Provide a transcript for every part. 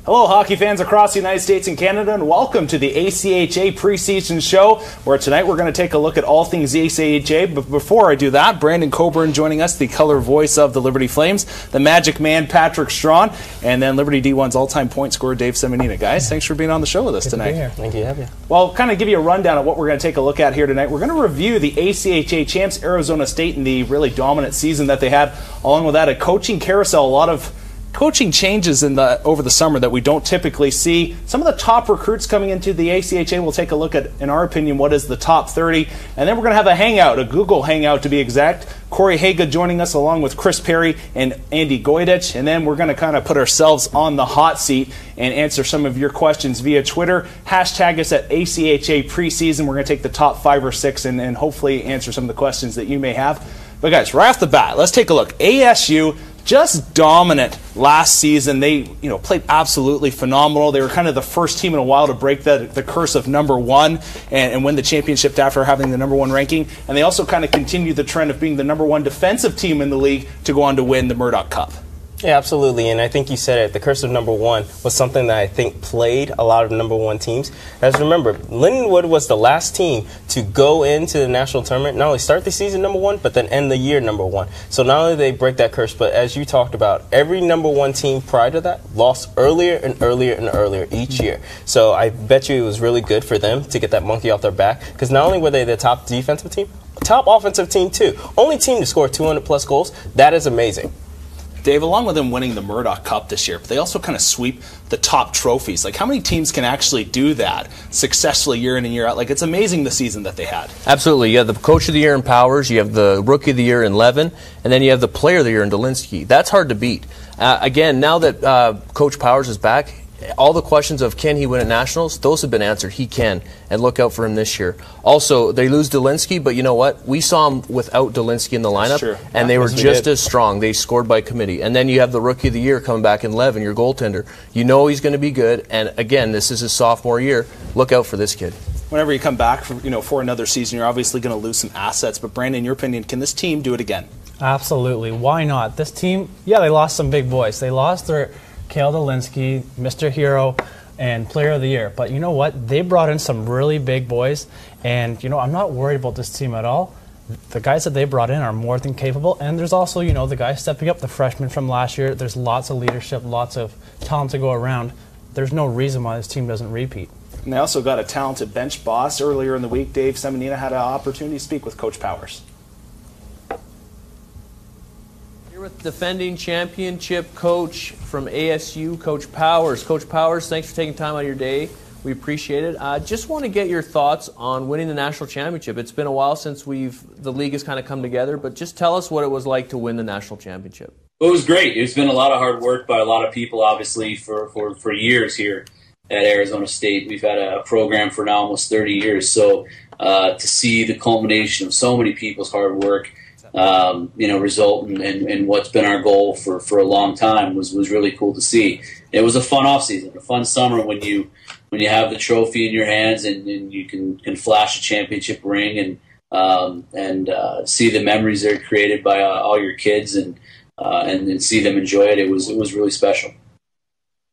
Hello, hockey fans across the United States and Canada, and welcome to the ACHA Preseason Show, where tonight we're going to take a look at all things ACHA. But before I do that, Brandon Coburn joining us, the color voice of the Liberty Flames, the Magic Man, Patrick Strawn, and then Liberty D1's all-time point scorer, Dave Semenina. Guys, thanks for being on the show with us tonight. Thank you. Have you. Well, kind of give you a rundown of what we're going to take a look at here tonight. We're going to review the ACHA champs, Arizona State, and the really dominant season that they had. Along with that, a coaching carousel, a lot of coaching changes over the summer that we don't typically see. Some of the top recruits coming into the ACHA. We'll take a look at, in our opinion, what is the top 30. And then we're going to have a hangout, a Google Hangout to be exact. Corey Haga joining us along with Chris Perry and Andy Goydich. And then we're going to kind of put ourselves on the hot seat and answer some of your questions via Twitter. Hashtag us at ACHA Preseason. We're going to take the top 5 or 6 and hopefully answer some of the questions that you may have. But guys, right off the bat, let's take a look. ASU, just dominant last season. They played absolutely phenomenal. They were kind of the first team in a while to break the curse of #1 and win the championship after having the #1 ranking. And they also kind of continued the trend of being the #1 defensive team in the league to go on to win the Murdoch Cup. Yeah, absolutely, and I think you said it. The curse of #1 was something that I think plagued a lot of #1 teams. As remember, Lindenwood was the last team to go into the national tournament, not only start the season #1, but then end the year #1. So not only did they break that curse, but as you talked about, every #1 team prior to that lost earlier and earlier and earlier each year. So I bet you it was really good for them to get that monkey off their back, because not only were they the top defensive team, top offensive team too. Only team to score 200-plus goals. That is amazing. Dave, along with them winning the Murdoch Cup this year, but they also kind of sweep the top trophies. Like, how many teams can actually do that successfully year in and year out? Like, it's amazing the season that they had. Absolutely. You have the Coach of the Year in Powers, you have the Rookie of the Year in Levin, and then you have the Player of the Year in Dolinsky. That's hard to beat. Again, now that Coach Powers is back, all the questions of can he win at Nationals, those have been answered. He can, and look out for him this year. Also, they lose Dolinsky, but you know what? We saw him without Dolinsky in the lineup, and they were just as strong. They scored by committee. And then you have the Rookie of the Year coming back in Levin, your goaltender. You know he's going to be good, and again, this is his sophomore year. Look out for this kid. Whenever you come back for another season, you're obviously going to lose some assets. But Brandon, in your opinion, can this team do it again? Absolutely. Why not? This team, yeah, they lost some big boys. They lost their Kale Dolinsky, Mr. Hero, and Player of the Year. But you know what? They brought in some really big boys, and I'm not worried about this team at all. The guys that they brought in are more than capable, and there's also, the guys stepping up, the freshmen from last year. There's lots of leadership, lots of talent to go around. There's no reason why this team doesn't repeat. And they also got a talented bench boss. Earlier in the week, Dave Semenina had an opportunity to speak with Coach Powers. With defending championship coach from ASU, Coach Powers. Coach Powers, thanks for taking time out of your day. We appreciate it. Just want to get your thoughts on winning the national championship. It's been a while since the league has kind of come together, but just tell us what it was like to win the national championship. Well, it was great. It's been a lot of hard work by a lot of people, obviously, for years here at Arizona State. We've had a program for now almost 30 years. So to see the culmination of so many people's hard work result in what's been our goal for a long time was really cool to see. It was a fun off season, a fun summer when you have the trophy in your hands and you can flash a championship ring and see the memories that are created by all your kids and see them enjoy it. It was really special.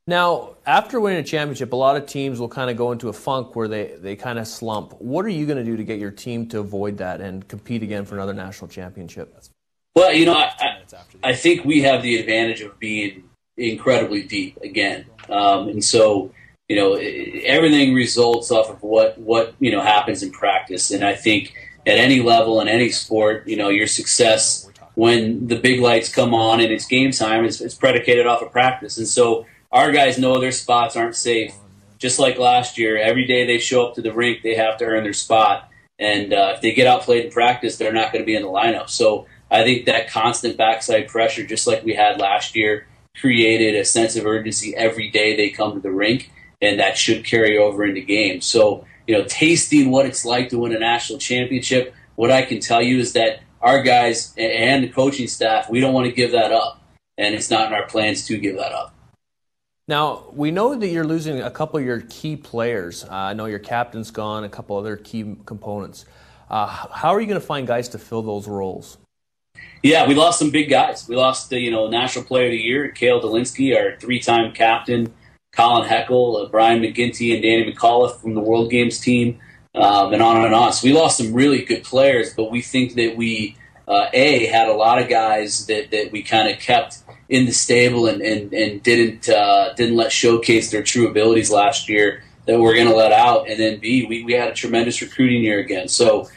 Now, after winning a championship, a lot of teams will kind of go into a funk where they kind of slump. What are you going to do to get your team to avoid that and compete again for another national championship? Well, I think we have the advantage of being incredibly deep again. And so, everything results off of what happens in practice. And I think at any level in any sport, your success when the big lights come on and it's game time, it's predicated off of practice. And so our guys know their spots aren't safe. Just like last year, every day they show up to the rink, they have to earn their spot. And if they get outplayed in practice, they're not going to be in the lineup. So I think that constant backside pressure, just like we had last year, created a sense of urgency every day they come to the rink, and that should carry over into games. So, tasting what it's like to win a national championship, what I can tell you is that our guys and the coaching staff, we don't want to give that up, and it's not in our plans to give that up. Now, we know that you're losing a couple of your key players. I know your captain's gone, a couple other key components. How are you going to find guys to fill those roles? Yeah, we lost some big guys. We lost the National Player of the Year, Kale Dolinsky, our 3-time captain, Colin Heckel, Brian McGinty, and Danny McAuliffe from the World Games team, and on and on. So we lost some really good players, but we think that we, had a lot of guys that we kind of kept in the stable and didn't let showcase their true abilities last year that we're going to let out. And then B, we had a tremendous recruiting year again. So,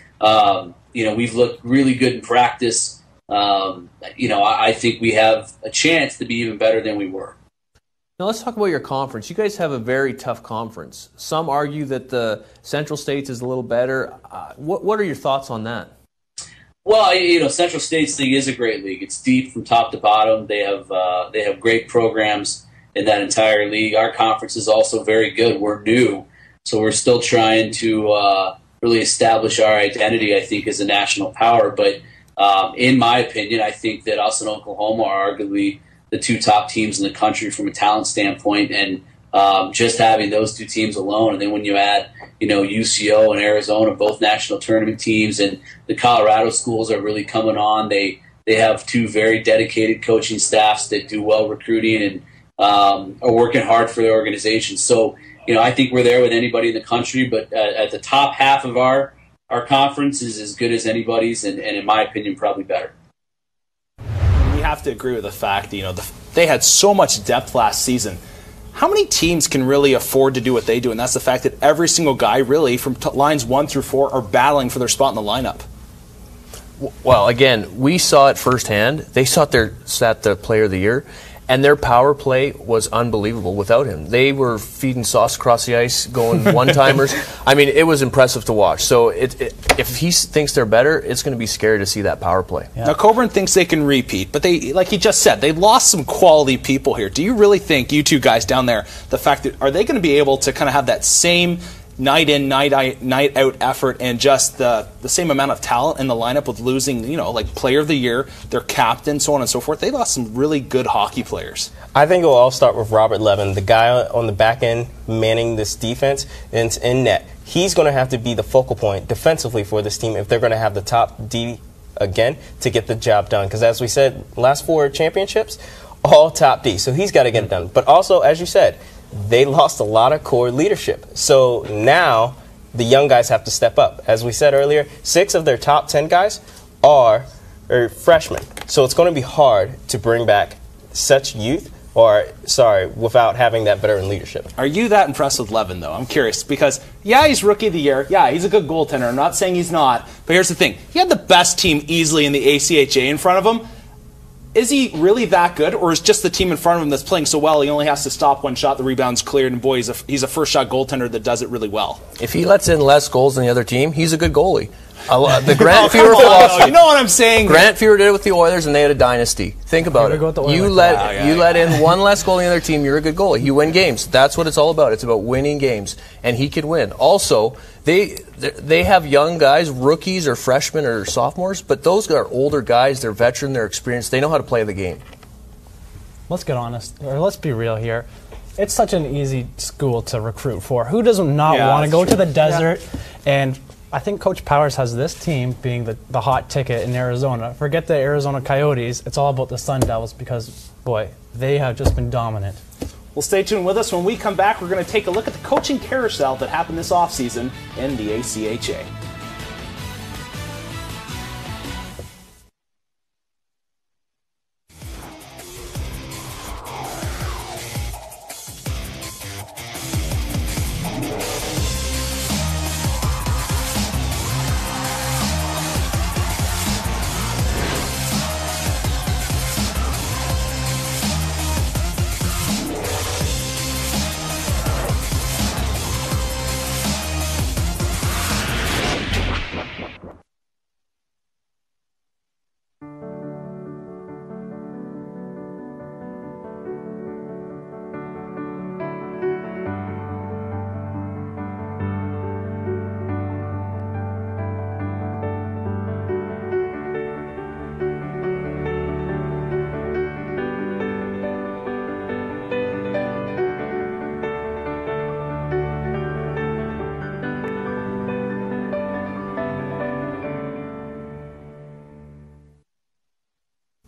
we've looked really good in practice. I think we have a chance to be even better than we were. Now let's talk about your conference. You guys have a very tough conference. Some argue that the Central States is a little better. What are your thoughts on that? Well, Central States League is a great league. It's deep from top to bottom. They have great programs in that entire league. Our conference is also very good. We're new, so we're still trying to really establish our identity, I think, as a national power. But in my opinion, I think that us and Oklahoma are arguably the two top teams in the country from a talent standpoint, and just having those two teams alone, and then when you add, UCO and Arizona, both national tournament teams, and the Colorado schools are really coming on. They have two very dedicated coaching staffs that do well recruiting and are working hard for their organization. So, I think we're there with anybody in the country, but at the top half of our conference is as good as anybody's, and in my opinion, probably better. We have to agree with the fact that, they had so much depth last season. How many teams can really afford to do what they do? And that's the fact that every single guy, really, from lines 1 through 4, are battling for their spot in the lineup. Well, again, we saw it firsthand. They sat the Player of the Year, and their power play was unbelievable without him. They were feeding sauce across the ice, going one-timers. I mean, it was impressive to watch. So if he thinks they're better, it's going to be scary to see that power play. Yeah. Now, Coburn thinks they can repeat, but they, like he just said, they lost some quality people here. Do you really think, you two guys down there, the fact that, are they going to be able to kind of have that same night in, night out effort and just the same amount of talent in the lineup with losing, like Player of the Year, their captain, so on and so forth? They lost some really good hockey players. I think it will all start with Robert Levin, the guy on the back end manning this defense and in net. He's going to have to be the focal point defensively for this team if they're going to have the top D again to get the job done. Because as we said, last 4 championships, all top D. So he's got to get it done. But also, as you said, they lost a lot of core leadership. So now the young guys have to step up. As we said earlier, 6 of their top 10 guys are freshmen. So it's going to be hard to bring back such youth, without having that veteran leadership. Are you that impressed with Levin, though? I'm curious, because, yeah, he's Rookie of the Year. Yeah, he's a good goaltender. I'm not saying he's not. But here's the thing. He had the best team easily in the ACHA in front of him. Is he really that good, or is just the team in front of him that's playing so well he only has to stop one shot, the rebound's cleared, and boy, he's a first-shot goaltender that does it really well? If he lets in less goals than the other team, he's a good goalie. The Grant Fuhrer philosophy. You know what I'm saying? Grant Fuhrer did it with the Oilers, and they had a dynasty. Think about it. You let in one less goal than the other team, you're a good goalie. You win games. That's what it's all about. It's about winning games, and he can win. Also, they have young guys, rookies or freshmen or sophomores, but those are older guys. They're veteran. They're experienced. They know how to play the game. Let's get honest, or let's be real here. It's such an easy school to recruit for. Who does not want to go to the desert? Yeah. And I think Coach Powers has this team being the hot ticket in Arizona. Forget the Arizona Coyotes. It's all about the Sun Devils because, boy, they have just been dominant. Well, stay tuned with us. When we come back, we're going to take a look at the coaching carousel that happened this offseason in the ACHA.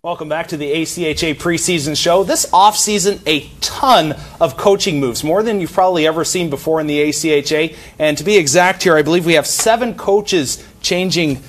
Welcome back to the ACHA Preseason Show. This offseason, a ton of coaching moves, more than you've probably ever seen before in the ACHA. And to be exact here, I believe we have 7 coaches changing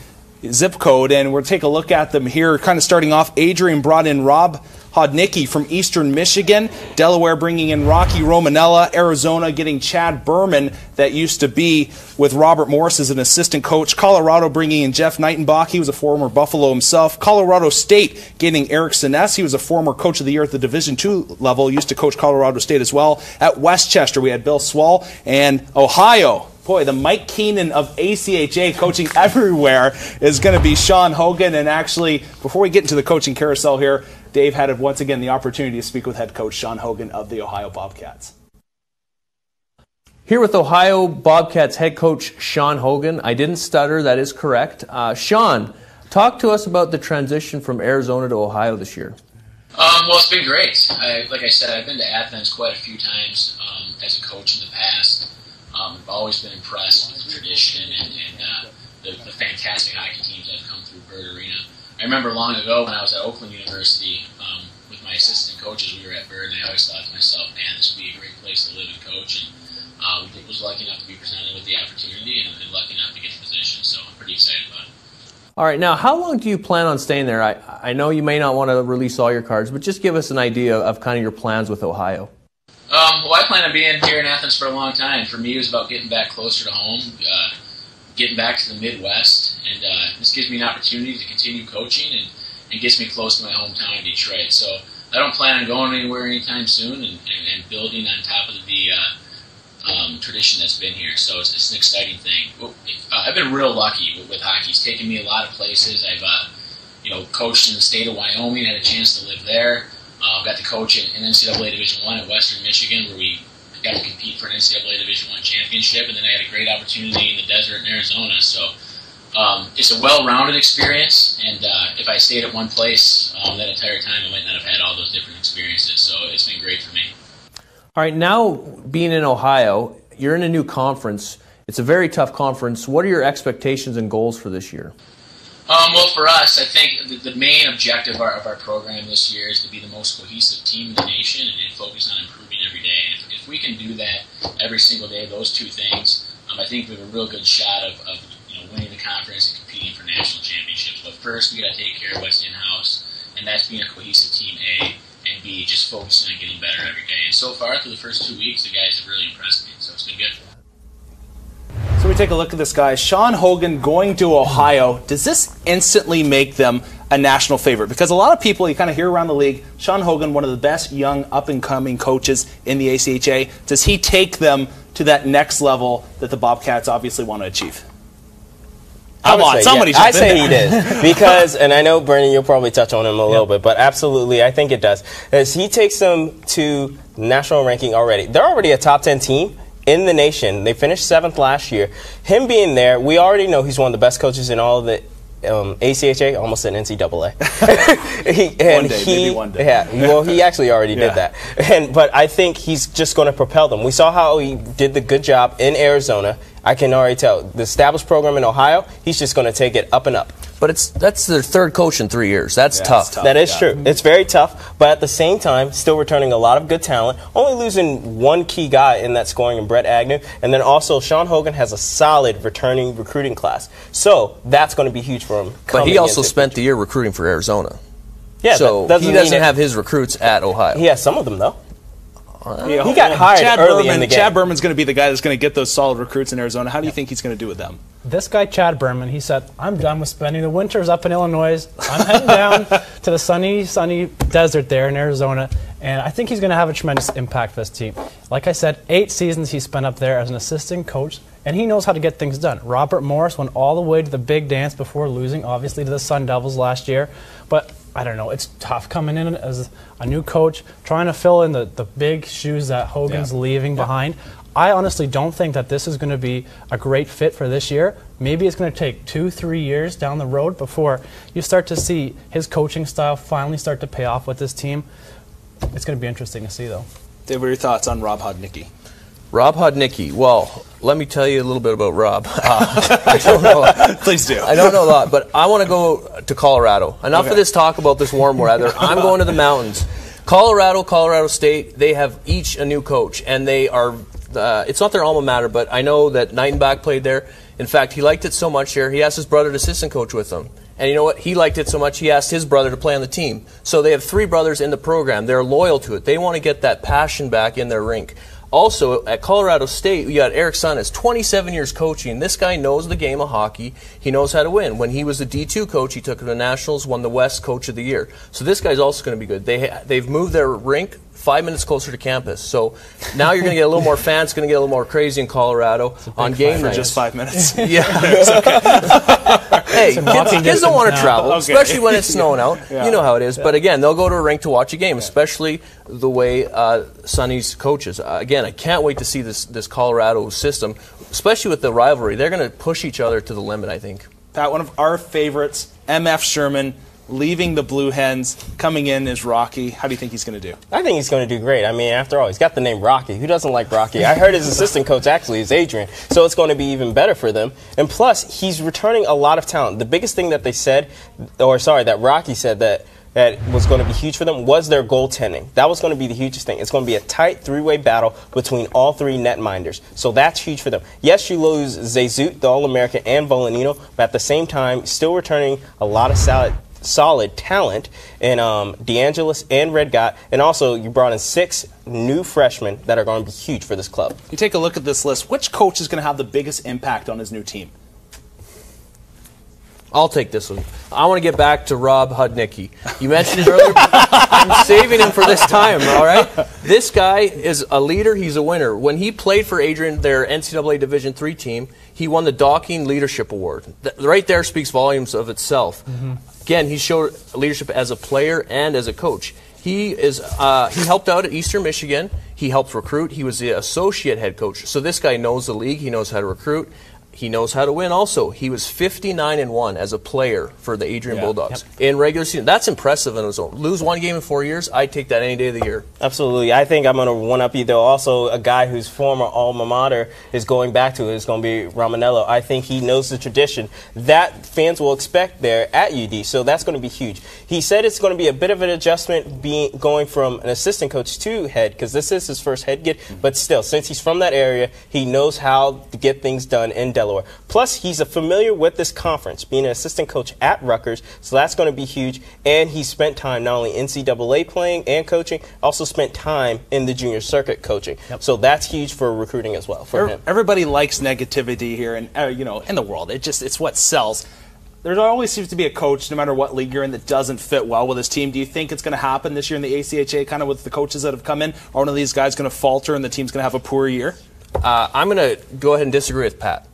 zip code, and we'll take a look at them here. Kind of starting off, Adrian brought in Rob Hodnicki from Eastern Michigan. Delaware bringing in Rocky Romanella. Arizona getting Chad Berman, that used to be with Robert Morris as an assistant coach. Colorado bringing in Jeff Nightenbach. He was a former Buffalo himself. Colorado State getting Eric Siness. He was a former coach of the year at the Division II level. Used to coach Colorado State as well. At Westchester, we had Bill Swall. And Ohio, boy, the Mike Keenan of ACHA, coaching everywhere, is going to be Sean Hogan. And actually, before we get into the coaching carousel here, Dave had once again the opportunity to speak with head coach Sean Hogan of the Ohio Bobcats. Here with Ohio Bobcats head coach Sean Hogan. I didn't stutter, that is correct. Sean, talk to us about the transition from Arizona to Ohio this year. Well, it's been great. Like I said, I've been to Athens quite a few times as a coach in the past. I've always been impressed with the tradition and the fantastic hockey teams that have come through Bird Arena. I remember long ago when I was at Oakland University with my assistant coaches, we were at Bird, and I always thought to myself, man, this would be a great place to live and coach. And we was lucky enough to be presented with the opportunity and lucky enough to get the position, so I'm pretty excited about it. All right, now how long do you plan on staying there? I know you may not want to release all your cards, but just give us an idea of kind of your plans with Ohio. Well, I plan on being here in Athens for a long time. For me, it was about getting back closer to home, getting back to the Midwest, and this gives me an opportunity to continue coaching and gets me close to my hometown in Detroit. So I don't plan on going anywhere anytime soon and building on top of the tradition that's been here. So it's an exciting thing. I've been real lucky with hockey. It's taken me a lot of places. I've coached in the state of Wyoming, had a chance to live there. Got to coach in NCAA Division I at Western Michigan, where we got to compete for an NCAA Division I championship, and then I had a great opportunity in the desert in Arizona. So it's a well-rounded experience, and if I stayed at one place that entire time, I might not have had all those different experiences. So it's been great for me. All right, now being in Ohio, you're in a new conference. It's a very tough conference. What are your expectations and goals for this year? Well, for us, I think the main objective of our program this year is to be the most cohesive team in the nation and focus on improving every day. And if we can do that every single day, those two things, I think we have a real good shot of winning the conference and competing for national championships. But first, we got to take care of what's in-house, and that's being a cohesive team, A, and B, just focusing on getting better every day. And so far, through the first 2 weeks, the guys have really impressed me, so it's been good. So we take a look at this guy, Sean Hogan going to Ohio. Does this instantly make them a national favorite? Because a lot of people, you kind of hear around the league, Sean Hogan, one of the best young up-and-coming coaches in the ACHA. Does he take them to that next level that the Bobcats obviously want to achieve? Come on, somebody I say he did. Because, and I know, Bernie, you'll probably touch on him a little bit, but absolutely, I think it does. As he takes them to national ranking already. They're already a top 10 team in the nation. They finished 7th last year. Him being there, we already know he's one of the best coaches in all of the ACHA, almost an NCAA. Maybe one day. Yeah, well, he actually already did that. But I think he's just going to propel them. We saw how he did the good job in Arizona. I can already tell. The established program in Ohio, he's just going to take it up and up. But that's their third coach in 3 years. That's tough. That is true. It's very tough, but at the same time, still returning a lot of good talent, only losing one key guy in that scoring in Brett Agnew, and then also Sean Hogan has a solid returning recruiting class. So that's going to be huge for him. But he also spent the year recruiting for Arizona. Yeah, so he doesn't have his recruits at Ohio. He has some of them, though. He got hired early in the game. Chad Berman's going to be the guy that's going to get those solid recruits in Arizona. How do you think he's going to do with them? This guy, Chad Berman, he said, I'm done with spending the winters up in Illinois. I'm heading down to the sunny desert there in Arizona, and I think he's going to have a tremendous impact for this team. Like I said, 8 seasons he spent up there as an assistant coach, and he knows how to get things done. Robert Morris went all the way to the big dance before losing, obviously, to the Sun Devils last year. But I don't know, it's tough coming in as a new coach, trying to fill in the big shoes that Hogan's leaving behind. I honestly don't think that this is going to be a great fit for this year. Maybe it's going to take 2-3 years down the road before you start to see his coaching style finally start to pay off with this team. It's going to be interesting to see, though. Dave, what are your thoughts on Rob Hodnicki? Rob Hodnicki. Well, let me tell you a little bit about Rob. I don't know. Please do. I don't know a lot, but I want to go to Colorado. Enough of this talk about this warm weather. I'm going to the mountains. Colorado State, they have each a new coach, and they are, it's not their alma mater, but I know that Nightenbach played there. In fact, he liked it so much here, he asked his brother to assistant coach with him. And you know what? He liked it so much, he asked his brother to play on the team. So they have 3 brothers in the program. They're loyal to it. They want to get that passion back in their rink. Also, at Colorado State, you got Eric Sunnes, 27 years coaching. This guy knows the game of hockey. He knows how to win. When he was the D2 coach, he took it to the Nationals, won the West Coach of the Year. So this guy's also going to be good. They've moved their rink 5 minutes closer to campus. So now you're going to get a little more fans. It's going to get a little more crazy in Colorado on game nights. For just 5 minutes. Yeah. Hey, kids don't want to travel, especially when it's snowing out. Yeah. You know how it is. But again, they'll go to a rink to watch a game, especially the way Sonny's coaches. Again, I can't wait to see this Colorado system, especially with the rivalry. They're going to push each other to the limit, I think. Pat, one of our favorites, MF Sherman, leaving the Blue Hens, coming in is Rocky. How do you think he's going to do? I think he's going to do great. I mean, after all, he's got the name Rocky. Who doesn't like Rocky? I heard his assistant coach actually is Adrian, so it's going to be even better for them. And plus, he's returning a lot of talent. The biggest thing that that Rocky said that was going to be huge for them was their goaltending. That was going to be the hugest thing. It's going to be a tight 3-way battle between all 3 netminders. So that's huge for them. Yes, you lose Zezut, the All-American, and Volanino, but at the same time, still returning a lot of solid talent in DeAngelis and Redgott, and also you brought in 6 new freshmen that are going to be huge for this club. You take a look at this list. Which coach is going to have the biggest impact on his new team? I'll take this one. I want to get back to Rob Hodnicki. You mentioned it earlier. I'm saving him for this time, all right? This guy is a leader. He's a winner. When he played for Adrian, their NCAA Division III team, he won the Docking Leadership Award. Right there speaks volumes of itself. Again, he showed leadership as a player and as a coach. He helped out at Eastern Michigan. He helped recruit. He was the associate head coach. So this guy knows the league. He knows how to recruit. He knows how to win also. He was 59-1 as a player for the Adrian Bulldogs in regular season. That's impressive in his own. Lose 1 game in 4 years, I'd take that any day of the year. Absolutely. I think I'm going to one-up you, though. Also, a guy whose former alma mater is going back to it is going to be Romanello. I think he knows the tradition that fans will expect there at UD, so that's going to be huge. He said it's going to be a bit of an adjustment going from an assistant coach to head, because this is his first head gig, but still, since he's from that area, he knows how to get things done in Delaware. Plus, he's familiar with this conference, being an assistant coach at Rutgers, so that's going to be huge. And he spent time not only NCAA playing and coaching, also spent time in the junior circuit coaching. So that's huge for recruiting as well for him. Everybody likes negativity here, and in the world, it's what sells. There always seems to be a coach, no matter what league you're in, that doesn't fit well with his team. Do you think it's going to happen this year in the ACHA, kind of with the coaches that have come in? Or one of these guys going to falter and the team's going to have a poor year? I'm going to go ahead and disagree with Pat.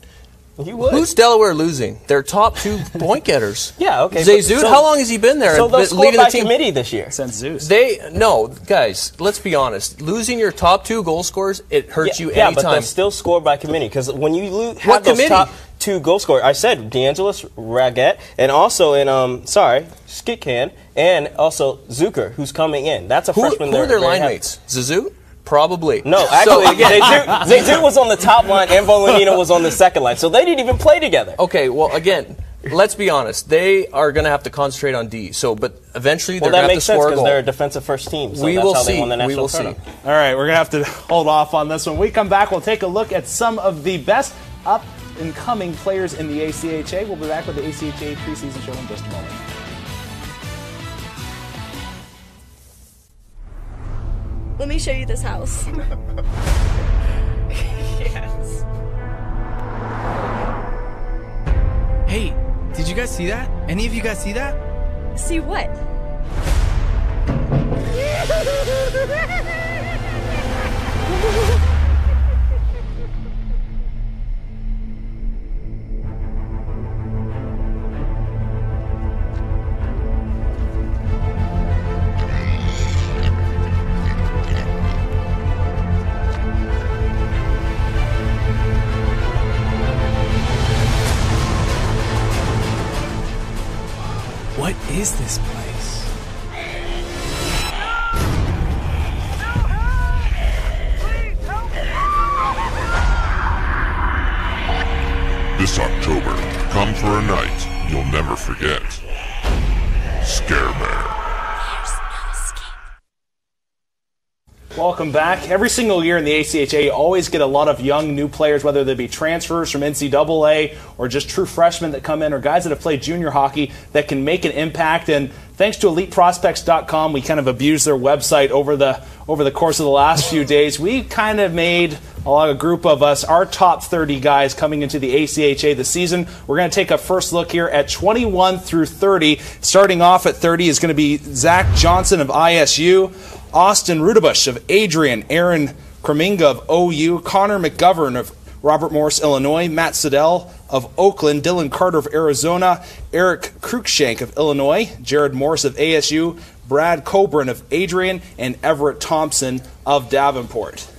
You would. Who's Delaware losing? Their top 2 point getters. Yeah, okay. Zezut, how long has he been there? So they'll score by committee this year. Since Zeus. No, guys, let's be honest. Losing your top 2 goal scorers, it hurts you anytime. Yeah, but they'll still score by committee, because when you have those top 2 goal scorers, I said DeAngelis, Raggett, and also Skitcan, and also Zucker, who's coming in. That's a freshman. Who are their line mates? Zezut? Probably. No, actually, Zezut was on the top line and Volanino was on the second line, so they didn't even play together. Okay, well, again, let's be honest. They are going to have to concentrate on D. But eventually they're going to have to score a goal. That makes sense because they're a defensive first team. So we will see. We will see. All right, we're going to have to hold off on this one. When we come back, we'll take a look at some of the best up-and-coming players in the ACHA. We'll be back with the ACHA preseason show in just a moment. Let me show you this house. Yes. Hey, did you guys see that? Any of you guys see that? See what? What is this place? This October, come for a night you'll never forget. Scare Bear. Welcome back. Every single year in the ACHA, you always get a lot of young new players, whether they be transfers from NCAA or just true freshmen that come in, or guys that have played junior hockey that can make an impact. And thanks to EliteProspects.com, we kind of abused their website over the course of the last few days. We kind of made a group of us our top 30 guys coming into the ACHA this season. We're going to take a first look here at 21 through 30. Starting off at 30 is going to be Zach Johnson of ISU, Austin Rudabush of Adrian, Aaron Kreminga of OU, Connor McGovern of Robert Morris, Illinois, Matt Siddell of Oakland, Dylan Carter of Arizona, Eric Cruikshank of Illinois, Jared Morris of ASU, Brad Coburn of Adrian, and Everett Thompson of Davenport.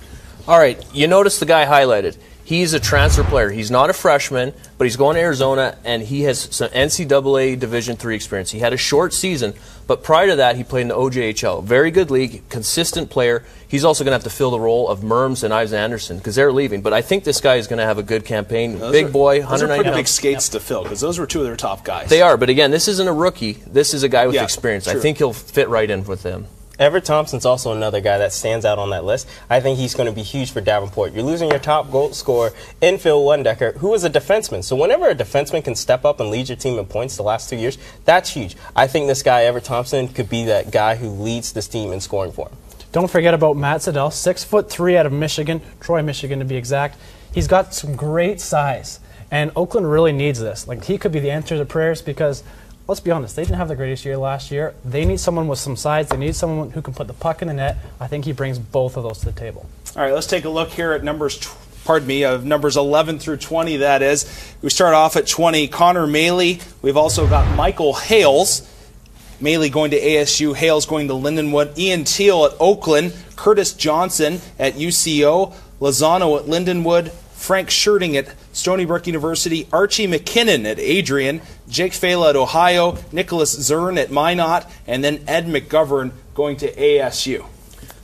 All right, you notice the guy highlighted. He's a transfer player. He's not a freshman, but he's going to Arizona, and he has some NCAA Division III experience. He had a short season, but prior to that, he played in the OJHL. Very good league, consistent player. He's also going to have to fill the role of Merms and Ives Anderson because they're leaving. But I think this guy is going to have a good campaign. Big boy, 190 pounds. Those are pretty big skates to fill because those were two of their top guys. They are, but again, this isn't a rookie. This is a guy with experience. True. I think he'll fit right in with them. Everett Thompson's also another guy that stands out on that list. I think he's going to be huge for Davenport. You're losing your top goal scorer in Phil Wendecker, who is a defenseman. So whenever a defenseman can step up and lead your team in points the last 2 years, that's huge. I think this guy, Everett Thompson, could be that guy who leads this team in scoring for him. Don't forget about Matt Siddell, 6'3" out of Michigan, Troy, Michigan to be exact. He's got some great size, and Oakland really needs this. Like, he could be the answer to prayers because, let's be honest, they didn't have the greatest year last year. They need someone with some size. They need someone who can put the puck in the net. I think he brings both of those to the table. All right, let's take a look here at numbers 11 through 20, that is. We start off at 20, Connor Maley. We've also got Michael Hales. Maley going to ASU, Hales going to Lindenwood, Ian Teal at Oakland, Curtis Johnson at UCO, Lozano at Lindenwood, Frank Scherting at Stony Brook University, Archie McKinnon at Adrian, Jake Fela at Ohio, Nicholas Zern at Minot, and then Ed McGovern going to ASU.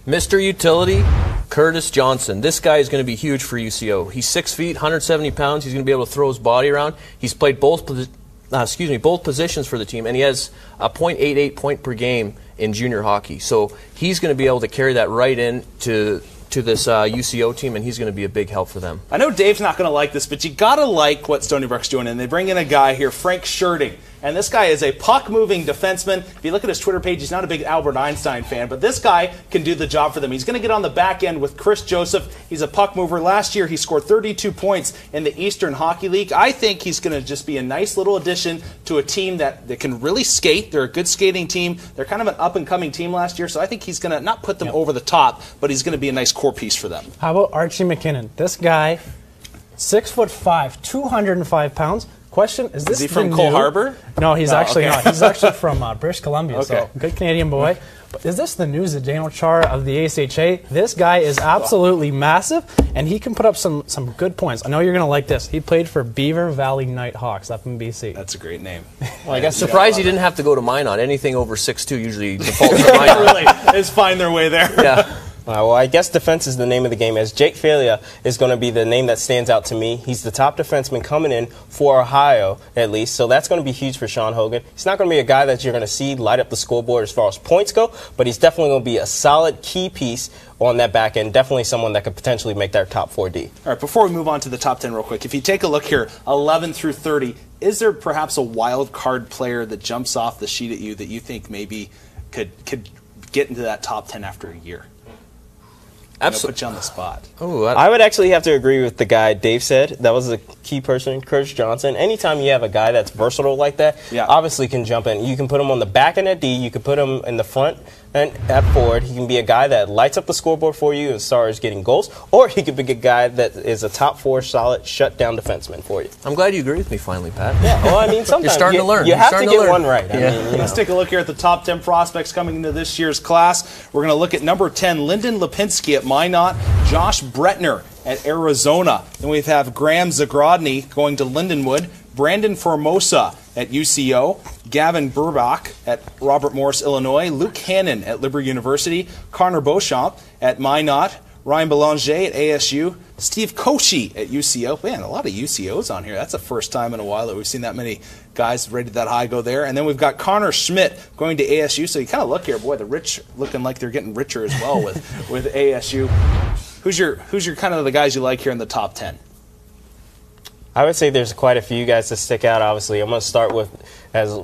Mr. Utility, Curtis Johnson. This guy is going to be huge for UCO. He's 6 feet, 170 pounds. He's going to be able to throw his body around. He's played both positions for the team, and he has a .88 point per game in junior hockey. So he's going to be able to carry that right in to this UCO team, and he's going to be a big help for them. I know Dave's not going to like this, but you got to like what Stony Brook's doing, and they bring in a guy here, Frank Scherting. And this guy is a puck-moving defenseman. If you look at his Twitter page, he's not a big Albert Einstein fan, but this guy can do the job for them. He's going to get on the back end with Chris Joseph. He's a puck mover. Last year, he scored 32 points in the Eastern Hockey League. I think he's going to just be a nice little addition to a team that can really skate. They're a good skating team. They're kind of an up-and-coming team last year, so I think he's going to not put them over the top, but he's going to be a nice core piece for them. How about Archie McKinnon? This guy, 6'5", 205 pounds. Question, is he from Cole Harbour? No, he's actually not. He's actually from British Columbia, Okay. so good Canadian boy. But is this the news of Daniel Chara of the ACHA? This guy is absolutely massive, and he can put up some good points. I know you're going to like this. He played for Beaver Valley Nighthawks up in BC. That's a great name. Well, I guess surprised he didn't have to go to Minot. Anything over 6'2" usually defaults to Minot. Really, it's find their way there. Yeah. Well, I guess defense is the name of the game, as Jake Falia is going to be the name that stands out to me. He's the top defenseman coming in for Ohio, at least, so that's going to be huge for Sean Hogan. He's not going to be a guy that you're going to see light up the scoreboard as far as points go, but he's definitely going to be a solid key piece on that back end, definitely someone that could potentially make their top 4D. All right, before we move on to the top 10 real quick, if you take a look here, 11 through 30, is there perhaps a wild card player that jumps off the sheet at you that you think maybe could get into that top 10 after a year? Absolutely. Put you on the spot. Ooh, I would actually have to agree with the guy Dave said. That was a key person, Curtis Johnson. Anytime you have a guy that's versatile like that, obviously can jump in. You can put him on the back end at D. You can put him in the front and at forward. He can be a guy that lights up the scoreboard for you as far as getting goals, or he could be a guy that is a top 4 solid shutdown defenseman for you. I'm glad you agree with me finally, Pat. Yeah, well, I mean, sometimes you're starting to learn. You have to get one right. Yeah. I mean, Let's take a look here at the top 10 prospects coming into this year's class. We're going to look at number 10, Lyndon Lipinski at Minot, Josh Bretner at Arizona. Then we have Graham Zagrodny going to Lindenwood, Brandon Formosa at UCO, Gavin Burbach at Robert Morris, Illinois, Luke Hannon at Liberty University, Connor Beauchamp at Minot, Ryan Belanger at ASU, Steve Koshi at UCO. Man, a lot of UCOs on here. That's the first time in a while that we've seen that many guys rated that high go there. And then we've got Connor Schmidt going to ASU. So you kind of look here, boy, the rich looking like they're getting richer as well with ASU. Who's your kind of the guys you like here in the top 10? I would say there's quite a few guys that stick out, obviously. I'm going to start with, as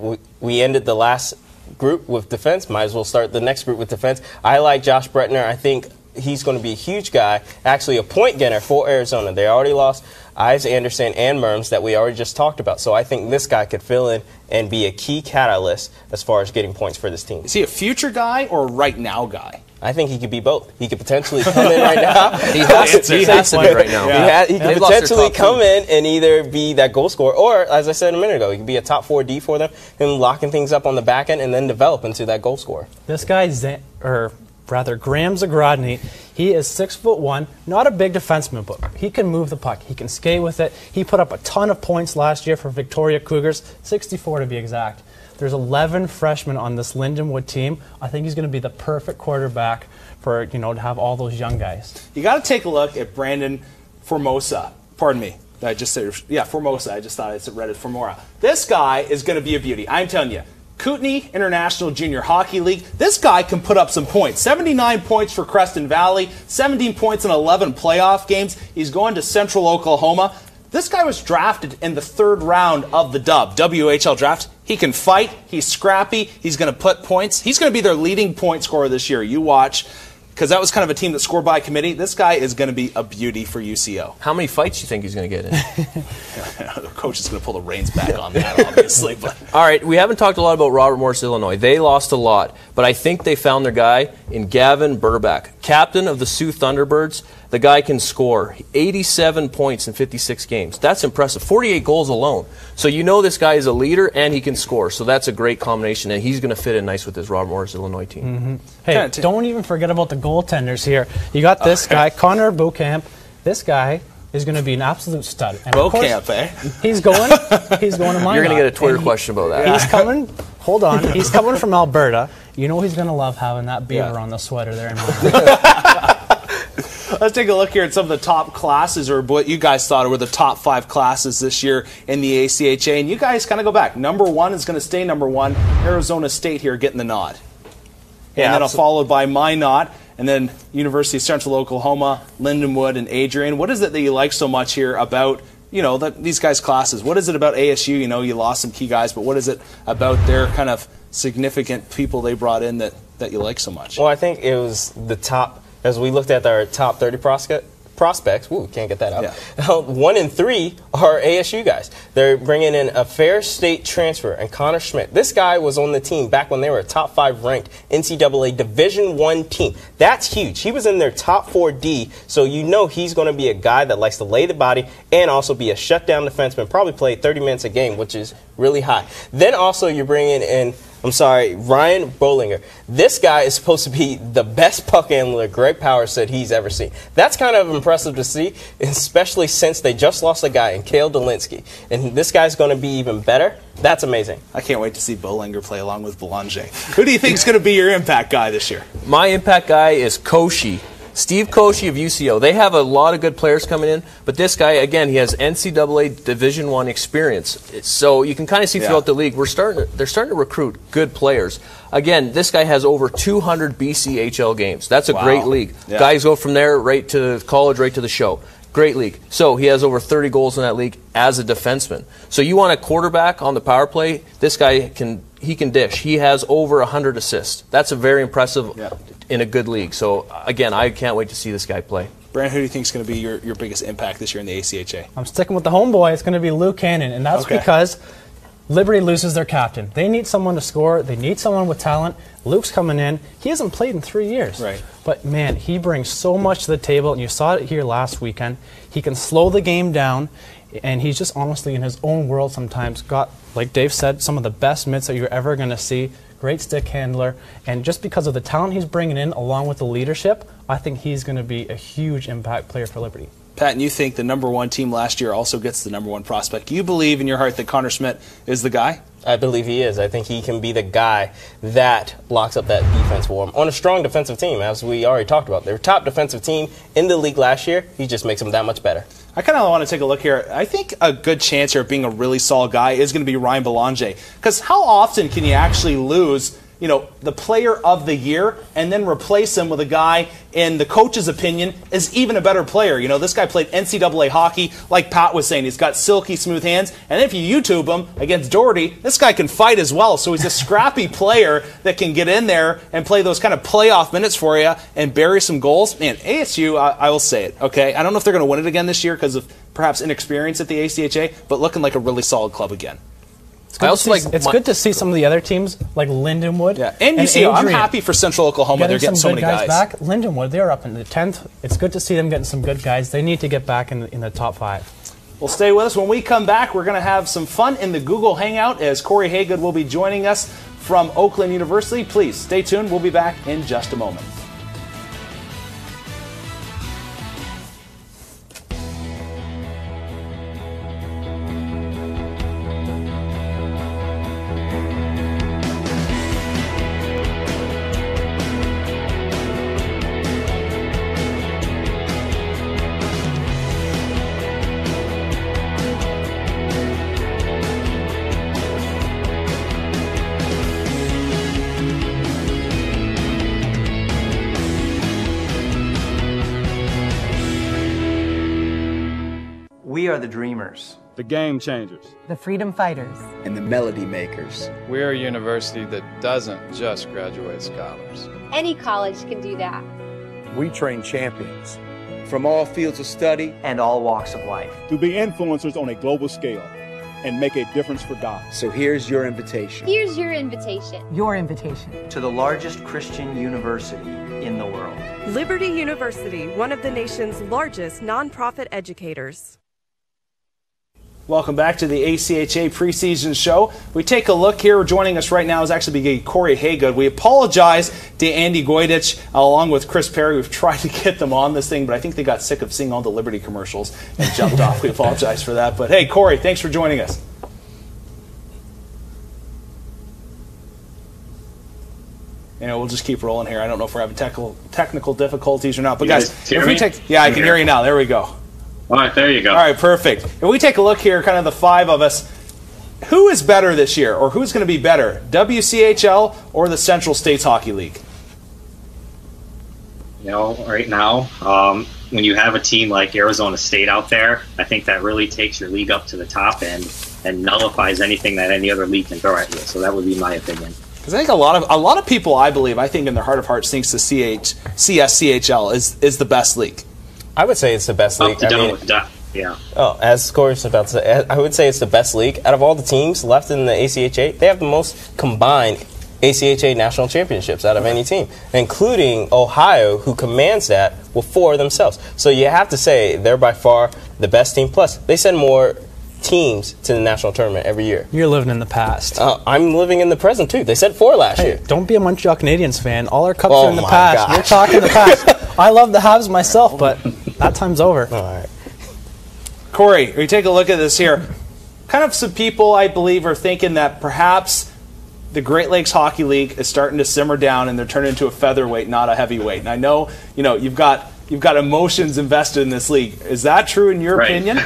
we ended the last group with defense, might as well start the next group with defense. I like Josh Bretner. I think he's going to be a huge guy, actually a point getter for Arizona. They already lost Ives Anderson and Merms that we already just talked about. So I think this guy could fill in and be a key catalyst as far as getting points for this team. Is he a future guy or a right now guy? I think he could be both. He could potentially come in right now. He has to be right now. Yeah. He could potentially come in and either be that goal scorer or, as I said a minute ago, he could be a top 4D for them, him locking things up on the back end and then develop into that goal scorer. This guy, Graham Zagrodny, he is 6'1", not a big defenseman, but he can move the puck. He can skate with it. He put up a ton of points last year for Victoria Cougars, 64 to be exact. There's 11 freshmen on this Lindenwood team. I think he's going to be the perfect quarterback for, to have all those young guys. You got to take a look at Brandon Formosa. Pardon me. I just said, Formosa. I just thought I read it Formora. This guy is going to be a beauty. I'm telling you. Kootenai International Junior Hockey League. This guy can put up some points. 79 points for Creston Valley, 17 points in 11 playoff games. He's going to Central Oklahoma. This guy was drafted in the 3rd round of the WHL draft. He can fight. He's scrappy. He's going to put points. He's going to be their leading point scorer this year. You watch, because that was kind of a team that scored by committee. This guy is going to be a beauty for UCO. How many fights do you think he's going to get in? The coach is going to pull the reins back on that, obviously. But. All right, we haven't talked a lot about Robert Morris, Illinois. They lost a lot, but I think they found their guy in Gavin Burback, captain of the Sioux Thunderbirds. The guy can score 87 points in 56 games. That's impressive. 48 goals alone. So this guy is a leader and he can score. So that's a great combination, and he's going to fit in nice with this Robert Morris, Illinois team. Mm-hmm. Hey, don't even forget about the goaltenders here. You got this guy, Connor Beaucamp. This guy is going to be an absolute stud. And Beaucamp, eh? He's going to Minot. You're going to get a Twitter question about that. He's coming. Hold on. He's coming from Alberta. He's going to love having that beaver on the sweater there in Minot. Let's take a look here at some of the top classes, or what you guys thought were the top 5 classes this year in the ACHA. And you guys kind of go back. Number 1 is going to stay number 1. Arizona State here getting the nod. And then followed by Minot, and then University of Central Oklahoma, Lindenwood, and Adrian. What is it that you like so much here about these guys' classes? What is it about ASU? You lost some key guys, but what is it about their kind of significant people they brought in that you like so much? Well, I think it was the top. As we looked at our top 30 prospects, can't get that out. Yeah. 1 in 3 are ASU guys. They're bringing in a Fair State transfer and Connor Schmidt. This guy was on the team back when they were a top 5 ranked NCAA Division I team. That's huge. He was in their top 4D, so he's going to be a guy that likes to lay the body and also be a shutdown defenseman, probably play 30 minutes a game, which is really high. Then also you're bringing in Ryan Bollinger. This guy is supposed to be the best puck handler Greg Powers said he's ever seen. That's kind of impressive to see, especially since they just lost a guy in Cale Dolinsky. And this guy's going to be even better. That's amazing. I can't wait to see Bollinger play along with Belanger. Who do you think is going to be your impact guy this year? My impact guy is Koshi. Steve Koshi of UCO. They have a lot of good players coming in, but this guy, again, he has NCAA Division I experience. So you can kind of see throughout the league, they're starting to recruit good players. Again, this guy has over 200 BCHL games. That's a great league. Yeah. Guys go from there right to college, right to the show. Great league. So he has over 30 goals in that league as a defenseman. So you want a quarterback on the power play, this guy can dish. He has over 100 assists. That's a very impressive in a good league. So, again, I can't wait to see this guy play. Brandon, who do you think is going to be your biggest impact this year in the ACHA? I'm sticking with the homeboy. It's going to be Luke Cannon, and that's because Liberty loses their captain. They need someone to score. They need someone with talent. Luke's coming in. He hasn't played in 3 years. Right. But, man, he brings so much to the table, and you saw it here last weekend. He can slow the game down, and he's just honestly in his own world sometimes. Got, like Dave said, some of the best mitts that you're ever going to see. Great stick handler, and just because of the talent he's bringing in along with the leadership, I think he's going to be a huge impact player for Liberty. Pat, and you think the #1 team last year also gets the #1 prospect. You believe in your heart that Connor Schmidt is the guy? I believe he is. I think he can be the guy that locks up that defense for him on a strong defensive team, as we already talked about. They were top defensive team in the league last year. He just makes them that much better. I kind of want to take a look here. I think a good chance here of being a really solid guy is going to be Ryan Belanger. Because how often can you actually lose, the player of the year and then replace him with a guy, in the coach's opinion, is even a better player? This guy played NCAA hockey, like Pat was saying. He's got silky smooth hands. And if you YouTube him against Doherty, this guy can fight as well. So he's a scrappy player that can get in there and play those kind of playoff minutes for you and bury some goals. Man, ASU, I will say it, okay? I don't know if they're going to win it again this year because of perhaps inexperience at the ACHA, but looking like a really solid club again. It's good to see some of the other teams like Lindenwood. Yeah, and UCO. I'm happy for Central Oklahoma. They're getting so many guys back. Lindenwood, they're up in the 10th. It's good to see them getting some good guys. They need to get back in the top 5. Well, stay with us. When we come back, we're going to have some fun in the Google Hangout as Corey Haygood will be joining us from Oakland University. Please stay tuned. We'll be back in just a moment. We are the dreamers, the game changers, the freedom fighters, and the melody makers. We are a university that doesn't just graduate scholars. Any college can do that. We train champions from all fields of study and all walks of life to be influencers on a global scale and make a difference for God. So here's your invitation. Here's your invitation. Your invitation. To the largest Christian university in the world. Liberty University, one of the nation's largest nonprofit educators. Welcome back to the ACHA Preseason Show. We take a look here. Joining us right now is actually Corey Haygood. We apologize to Andy Goydich along with Chris Perry. We've tried to get them on this thing, but I think they got sick of seeing all the Liberty commercials and jumped off. We apologize for that. But hey, Corey, thanks for joining us. We'll just keep rolling here. I don't know if we're having technical difficulties or not. But guys, if we take, I can hear you now. There we go. All right, there you go. All right, perfect. If we take a look here, kind of the 5 of us, who is better this year, or who's going to be better, WCHL or the Central States Hockey League? Right now, when you have a team like Arizona State out there, I think that really takes your league up to the top and nullifies anything that any other league can throw at you. So that would be my opinion. Because I think a lot of people, I think in their heart of hearts, thinks the CSCHL is the best league. I would say it's the best league. Yeah. Oh, as Corey's about to say, I would say it's the best league. Out of all the teams left in the ACHA, they have the most combined ACHA national championships out of any team, including Ohio, who commands that with 4 themselves. So you have to say they're by far the best team. Plus, they send more teams to the national tournament every year. You're living in the past. I'm living in the present, too. They sent 4 last year. Don't be a Montreal Canadiens fan. All our cups are in the past. Gosh. We're talking the past. I love the Habs myself, but that time's over. All right. Corey, we take a look at this here. Kind of some people, I believe, are thinking that perhaps the Great Lakes Hockey League is starting to simmer down and they're turning into a featherweight, not a heavyweight. And I know, you've got emotions invested in this league. Is that true in your opinion?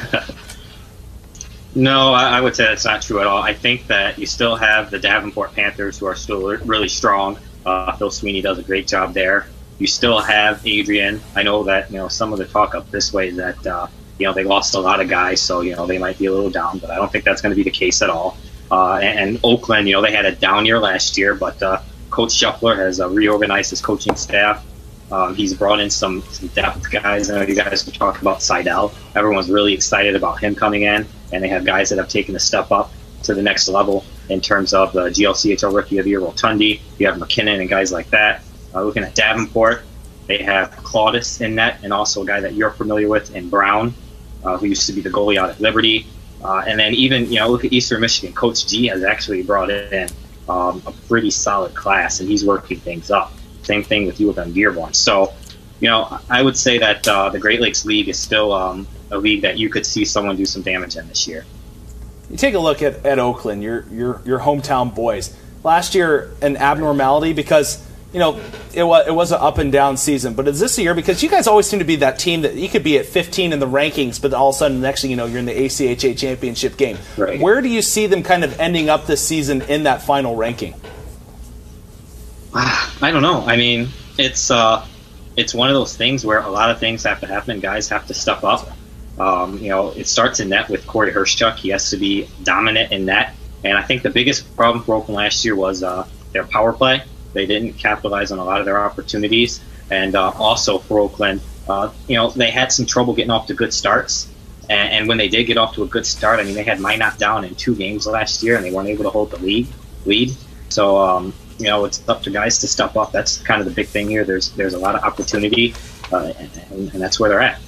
No, I would say that's not true at all. I think that you still have the Davenport Panthers, who are still really strong. Phil Sweeney does a great job there. You still have Adrian. I know that some of the talk up this way is that they lost a lot of guys, so they might be a little down. But I don't think that's going to be the case at all. And Oakland, they had a down year last year, but Coach Shuffler has reorganized his coaching staff. He's brought in some depth guys. I know you guys were talking about Seidel. Everyone's really excited about him coming in, and they have guys that have taken a step up to the next level in terms of the GLCHL Rookie of the Year, Rotundi. You have McKinnon and guys like that. Looking at Davenport, they have Claudus in net, and also a guy that you're familiar with in Brown, who used to be the goalie out at Liberty. And then even, look at Eastern Michigan. Coach G has actually brought in a pretty solid class, and he's working things up. Same thing with U of M Dearborn. So, I would say that the Great Lakes League is still a league that you could see someone do some damage in this year. You take a look at Oakland, your hometown boys. Last year, an abnormality because it was an up and down season. But is this a year, because you guys always seem to be that team that you could be at 15 in the rankings, but all of a sudden the next thing you know, you're in the ACHA championship game. Right. Where do you see them kind of ending up this season in that final ranking? I don't know. I mean, it's one of those things where a lot of things have to happen. Guys have to step up. It starts in net with Corey Hirschchuk. He has to be dominant in net. And I think the biggest problem for Oakland last year was their power play. They didn't capitalize on a lot of their opportunities. And also for Oakland, they had some trouble getting off to good starts. And when they did get off to a good start, I mean, they had Minot down in 2 games last year, and they weren't able to hold the lead. So, it's up to guys to step up. That's kind of the big thing here. There's a lot of opportunity, and that's where they're at.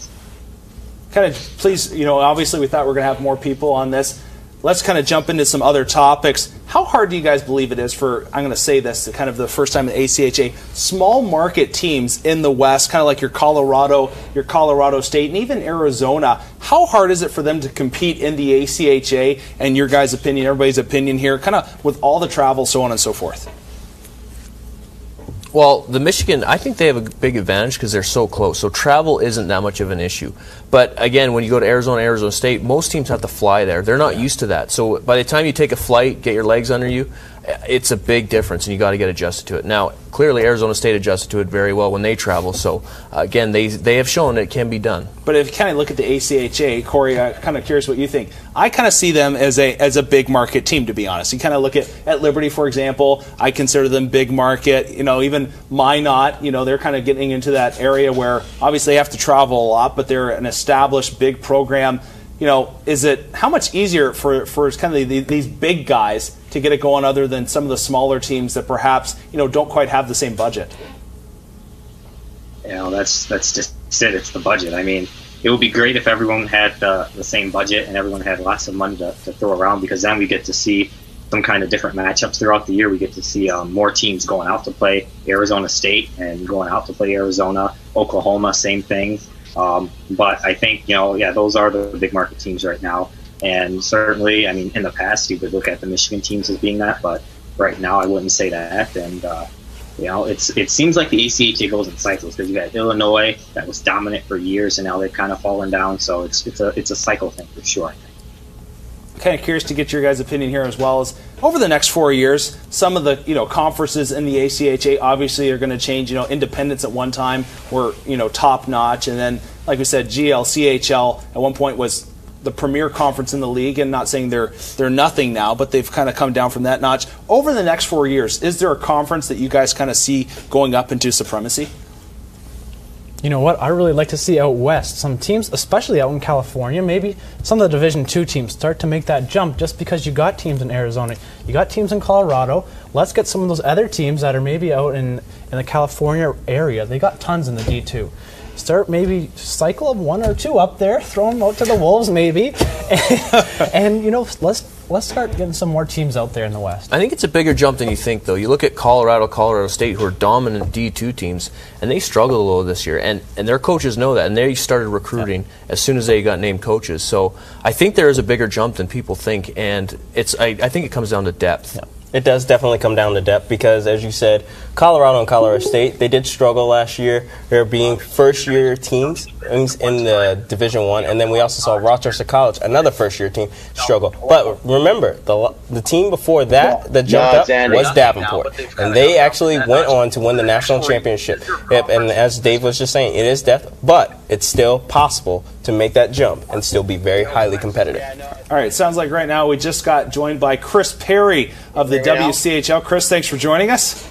Kind of, please, obviously we thought we were going to have more people on this. Let's kind of jump into some other topics. How hard do you guys believe it is for, I'm going to say this, kind of the first time in the ACHA, small market teams in the West, kind of like your Colorado State, and even Arizona, how hard is it for them to compete in the ACHA, and your guys' opinion, everybody's opinion here, kind of with all the travel, so on and so forth? Well, the Michigan, I think they have a big advantage because they're so close. So travel isn't that much of an issue. But again, when you go to Arizona State, most teams have to fly there. They're not used to that. So by the time you take a flight, get your legs under you, it's a big difference, and you got to get adjusted to it. Now, clearly Arizona State adjusted to it very well when they travel. So again, they have shown it can be done. But if you kind of look at the ACHA, Corey, I'm kind of curious what you think. I kind of see them as a big market team, to be honest. You kind of look at Liberty, for example. I consider them big market. Even Minot, they're kind of getting into that area where obviously they have to travel a lot, but they're an established big program. Is it how much easier for kind of these big guys to get it going other than some of the smaller teams that perhaps don't quite have the same budget? That's just it. It's the budget. I mean, it would be great if everyone had the same budget and everyone had lots of money to throw around, because then we get to see some kind of different matchups throughout the year. We get to see more teams going out to play Arizona State and going out to play Arizona. Oklahoma, same thing. But I think, those are the big market teams right now. And certainly, I mean, in the past, you could look at the Michigan teams as being that, but right now I wouldn't say that. And, it seems like the ACHA goes in cycles, because you got Illinois that was dominant for years, and now they've kind of fallen down. So it's a cycle thing for sure, I think. Kind of curious to get your guys' opinion here, as well as over the next 4 years, some of the conferences in the ACHA obviously are going to change. Independents at one time were top notch, and then like we said, GL, CHL at one point was the premier conference in the league, and not saying they're nothing now, but they've kind of come down from that notch. Over the next 4 years, is there a conference that you guys kind of see going up into supremacy? You know what? I really like to see out west. Some teams, especially out in California, maybe some of the Division II teams start to make that jump, just because you got teams in Arizona, you got teams in Colorado. Let's get some of those other teams that are maybe out in the California area. They got tons in the D2. Start maybe cycle of 1 or 2 up there, throw them out to the Wolves maybe, and let's start getting some more teams out there in the West. I think it's a bigger jump than you think, though. You look at Colorado State, who are dominant D2 teams, and they struggled a little this year, and their coaches know that, and they started recruiting as soon as they got named coaches. So I think there is a bigger jump than people think, and I think it comes down to depth. Yeah. It does definitely come down to depth, because, as you said, Colorado and Colorado State, they did struggle last year. They're being first-year teams in the Division I, and then we also saw Rochester College, another first-year team, struggle. But remember, the team before that jumped up was Davenport, and they actually went on to win the national championship. And as Dave was just saying, it is depth, but it's still possible to make that jump and still be very highly competitive. All right, sounds like right now we just got joined by Chris Perry of the WCHL. Chris, thanks for joining us.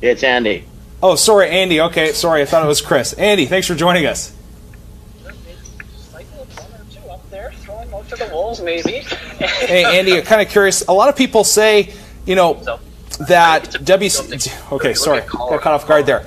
It's Andy. Oh, sorry, Andy. Okay, sorry, I thought it was Chris. Andy, thanks for joining us. Hey, Andy, I'm kind of curious. A lot of people say, that Okay, sorry, got caught off guard there.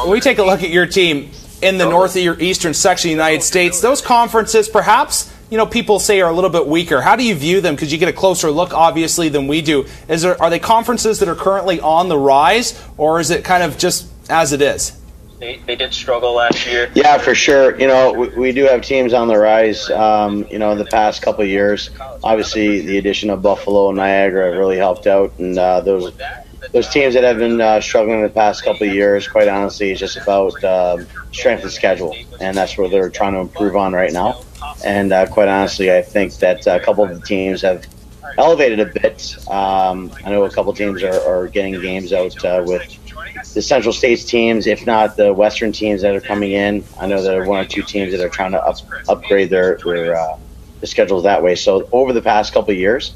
When we take a look at your team in the northeastern section of the United States, those conferences perhaps, people say are a little bit weaker. How do you view them? Because you get a closer look, obviously, than we do. Are they conferences that are currently on the rise, or is it kind of just as it is. They did struggle last year. Yeah, for sure. You know, we do have teams on the rise. You know, in the past couple of years, obviously the addition of Buffalo and Niagara really helped out, and those teams that have been struggling in the past couple of years, quite honestly, it's just about strength of schedule, and that's what they're trying to improve on right now. And quite honestly, I think that a couple of the teams have elevated a bit. I know a couple of teams are getting games out with the Central States teams, if not the Western teams that are coming in. I know there are one or two teams that are trying to upgrade their schedules that way. So over the past couple of years,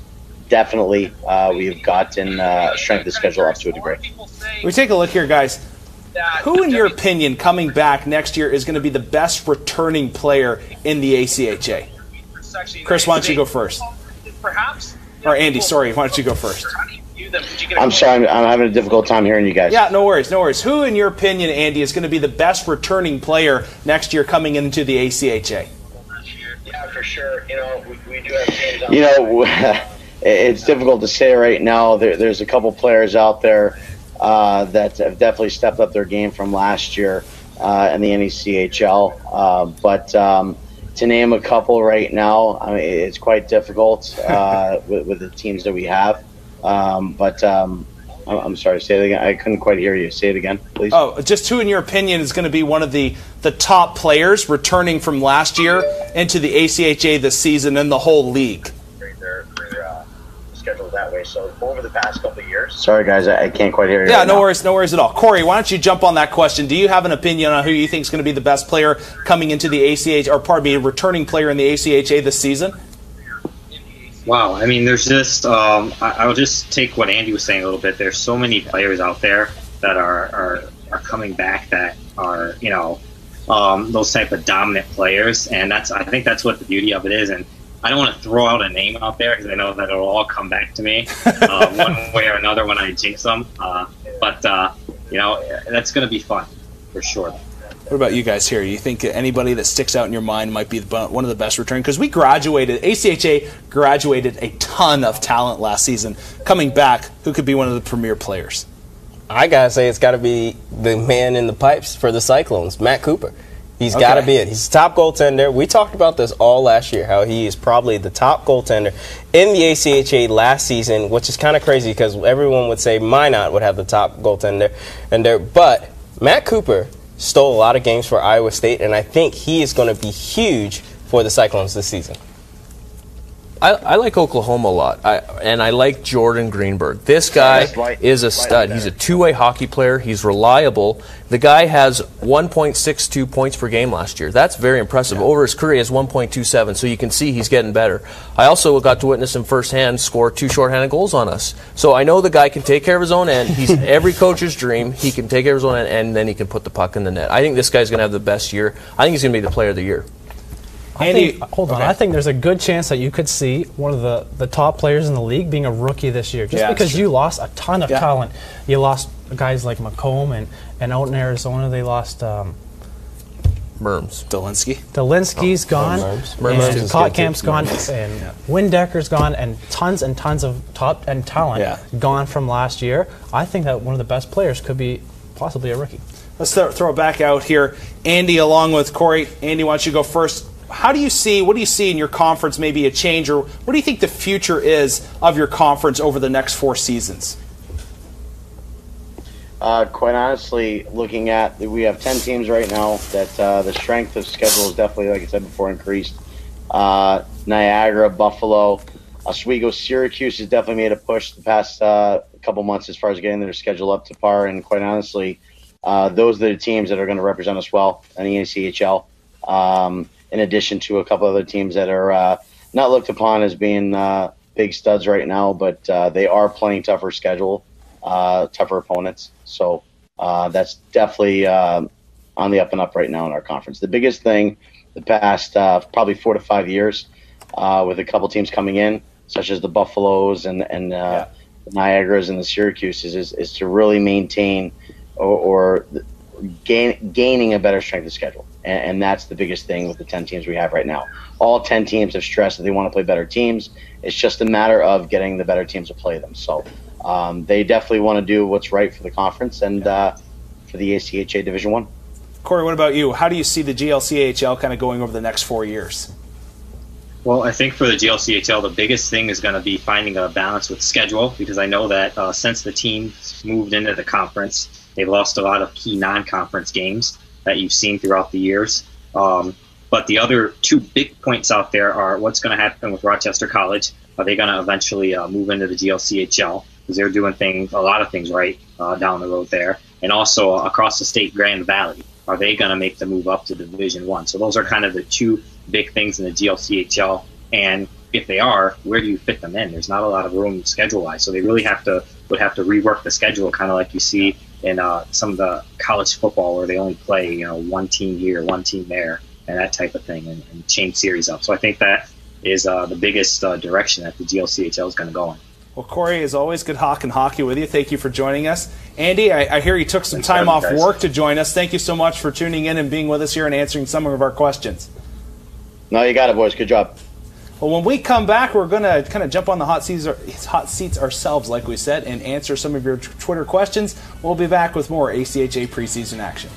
definitely we've gotten strength of schedule up to a degree. We take a look here, guys. Who, in your opinion, coming back next year is going to be the best returning player in the ACHA? Chris, why don't you go first? Or Andy, sorry, why don't you go first? I'm sorry, I'm having a difficult time hearing you guys. Yeah, no worries, no worries. Who, in your opinion, Andy, is going to be the best returning player next year coming into the ACHA? Yeah, for sure. You know, we do have teams on. You know, it's difficult to say right now. There's a couple players out there that have definitely stepped up their game from last year in the NECHL. But to name a couple right now, I mean, it's quite difficult with the teams that we have. I'm sorry, say it again. I couldn't quite hear you. Say it again, please. Oh, just who, in your opinion, is going to be one of the top players returning from last year into the ACHA this season and the whole league? Their schedule that way. So over the past couple of years. Sorry, guys, I can't quite hear you. Yeah, right no now. worries at all. Corey, why don't you jump on that question? Do you have an opinion on who you think is going to be the best player coming into the ACHA, or pardon me, returning player in the ACHA this season? Wow, I mean, there's just I'll just take what Andy was saying a little bit. There's so many players out there that are coming back that are, you know, those type of dominant players, and I think that's what the beauty of it is. And I don't want to throw out a name out there because I know that it'll all come back to me one way or another when I jinx them. But you know, that's going to be fun for sure. What about you guys here? You think anybody that sticks out in your mind might be one of the best returning? Because ACHA graduated a ton of talent last season. Coming back, who could be one of the premier players? I got to say it's got to be the man in the pipes for the Cyclones, Matt Cooper. He's got to be it. He's the top goaltender. We talked about this all last year, how he is probably the top goaltender in the ACHA last season, which is kind of crazy because everyone would say Minot would have the top goaltender. But Matt Cooper stole a lot of games for Iowa State, and I think he is going to be huge for the Cyclones this season. I like Oklahoma a lot, and I like Jordan Greenberg. This guy is a stud. He's a two-way hockey player. He's reliable. The guy has 1.62 points per game last year. That's very impressive. Yeah. Over his career, he has 1.27, so you can see he's getting better. I also got to witness him firsthand score 2 shorthanded goals on us. So I know the guy can take care of his own end. He's every coach's dream. He can take care of his own end, and then he can put the puck in the net. I think this guy's going to have the best year. I think he's going to be the player of the year. Hold on. I think there's a good chance that you could see one of the top players in the league being a rookie this year. Just because you lost a ton of talent. You lost guys like McComb, and out in Arizona they lost Merms. Delinsky's gone. And Kotkamp's gone. And Windecker's gone. And tons of top end talent gone from last year. I think that one of the best players could be possibly a rookie. Let's throw it back out here. Andy along with Corey. Andy, why don't you go first? What do you see in your conference, maybe a change, or what do you think the future is of your conference over the next 4 seasons? Quite honestly, looking at, we have 10 teams right now that the strength of schedule is definitely, like I said before, increased. Niagara, Buffalo, Oswego, Syracuse has definitely made a push the past couple months as far as getting their schedule up to par, and quite honestly, those are the teams that are going to represent us well in the ACHL. In addition to a couple other teams that are not looked upon as being big studs right now, but they are playing tougher schedule, tougher opponents. So that's definitely on the up and up right now in our conference. The biggest thing the past probably 4 to 5 years with a couple teams coming in, such as the Buffaloes and the Niagaras and the Syracuses, is to really maintain or gaining a better strength of schedule. And that's the biggest thing with the 10 teams we have right now. All 10 teams have stressed that they want to play better teams. It's just a matter of getting the better teams to play them. So they definitely want to do what's right for the conference. And for the ACHA Division I. Corey, what about you? How do you see the GLCHL kind of going over the next 4 years? Well, I think for the GLCHL, the biggest thing is going to be finding a balance with schedule, because I know that since the teams moved into the conference, they've lost a lot of key non-conference games that you've seen throughout the years. But the other two big points out there are what's going to happen with Rochester College. Are they going to eventually move into the GLCHL? Because they're doing a lot of things right down the road there. And also across the state, Grand Valley. Are they going to make the move up to Division I? So those are kind of the two big things in the GLCHL. And if they are, where do you fit them in? There's not a lot of room schedule-wise. So they really would have to rework the schedule, kind of like you see in some of the college football where they only play, one team here, one team there, and that type of thing, and change series up. So I think that is the biggest direction that the GLCHL is going to go in. Well, Corey, as always, good talking hockey with you. Thank you for joining us. Andy, I hear you took some time off work to join us. Thank you so much for tuning in and being with us here and answering some of our questions. No, you got it, boys. Good job. Well, when we come back, we're going to kind of jump on the hot seats ourselves, like we said, and answer some of your Twitter questions. We'll be back with more ACHA preseason action.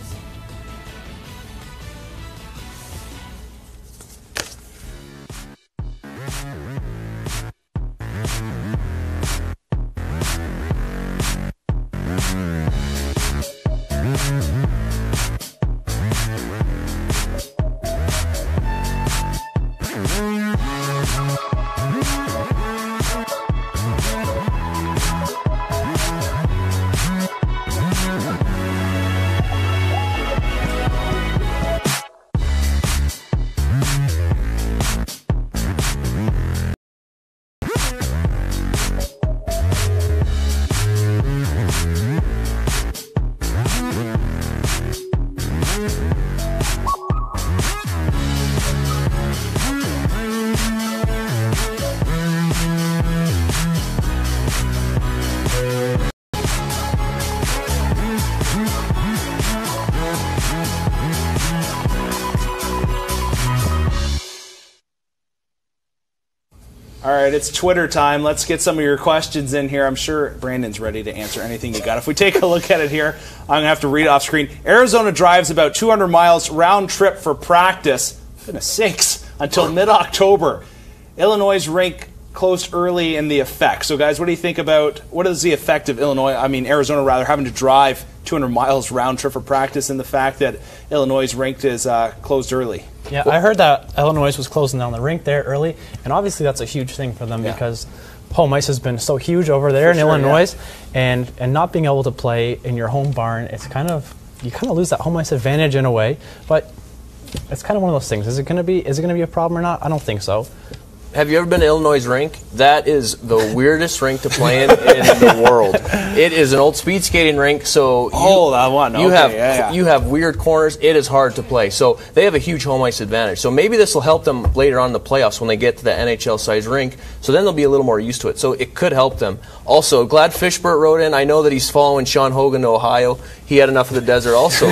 All right, it's Twitter time. Let's get some of your questions in here. I'm sure Brandon's ready to answer anything you got. If we take a look at it here, I'm going to have to read it off screen. Arizona drives about 200 miles round trip for practice. Goodness sakes, until mid-October. Illinois' rink closed early in the effect. So, guys, what do you think about, what is the effect of Arizona rather, having to drive 200 miles round trip for practice, and the fact that Illinois' rink is closed early? Yeah, I heard that Illinois was closing down the rink there early, and obviously that's a huge thing for them because home ice has been so huge over there in Illinois, and not being able to play in your home barn, it's kind of, you kind of lose that home ice advantage in a way, but it's kind of one of those things. Is it going to be a problem or not? I don't think so. Have you ever been to Illinois' rink? That is the weirdest rink to play in the world. It is an old speed skating rink, so you have weird corners. It is hard to play. So they have a huge home ice advantage. So maybe this will help them later on in the playoffs when they get to the NHL-sized rink. So then they'll be a little more used to it. So it could help them. Also, Glad Fishbert wrote in, I know that he's following Sean Hogan to Ohio. He had enough of the desert also.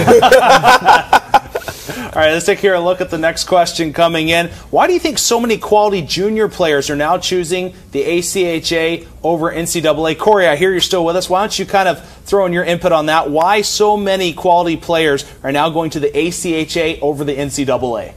All right, let's take here a look at the next question coming in. Why do you think so many quality junior players are now choosing the ACHA over NCAA? Corey, I hear you're still with us. Why don't you kind of throw in your input on that? Why so many quality players are now going to the ACHA over the NCAA?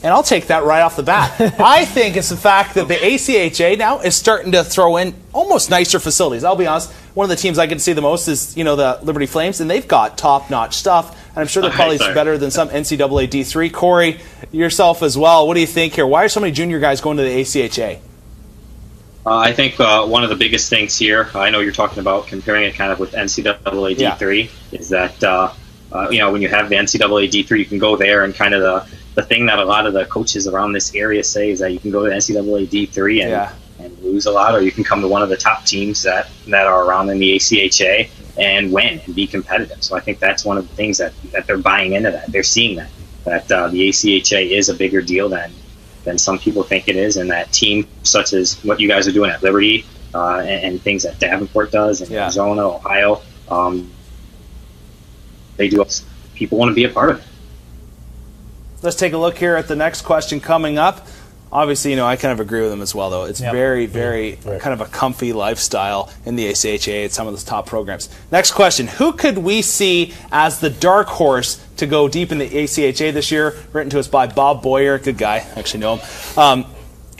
And I'll take that right off the bat. I think it's the fact that the ACHA now is starting to throw in almost nicer facilities. I'll be honest, one of the teams I can see the most is, the Liberty Flames, and they've got top-notch stuff. And I'm sure they're probably better than some NCAA D3. Corey, yourself as well, what do you think here? Why are so many junior guys going to the ACHA? I think one of the biggest things here, I know you're talking about comparing it kind of with NCAA D3, is that, when you have the NCAA D3, you can go there and kind of the thing that a lot of the coaches around this area say is that you can go to NCAA D3 and lose a lot, or you can come to one of the top teams that are around in the ACHA and win and be competitive. So I think that's one of the things that they're buying into that. They're seeing that the ACHA is a bigger deal than some people think it is, and that team such as what you guys are doing at Liberty and things that Davenport does in Arizona, Ohio, they do. People want to be a part of it. Let's take a look here at the next question coming up. Obviously, I kind of agree with him as well, though. It's very, very kind of a comfy lifestyle in the ACHA at some of those top programs. Next question. Who could we see as the dark horse to go deep in the ACHA this year? Written to us by Bob Boyer. Good guy. I actually know him.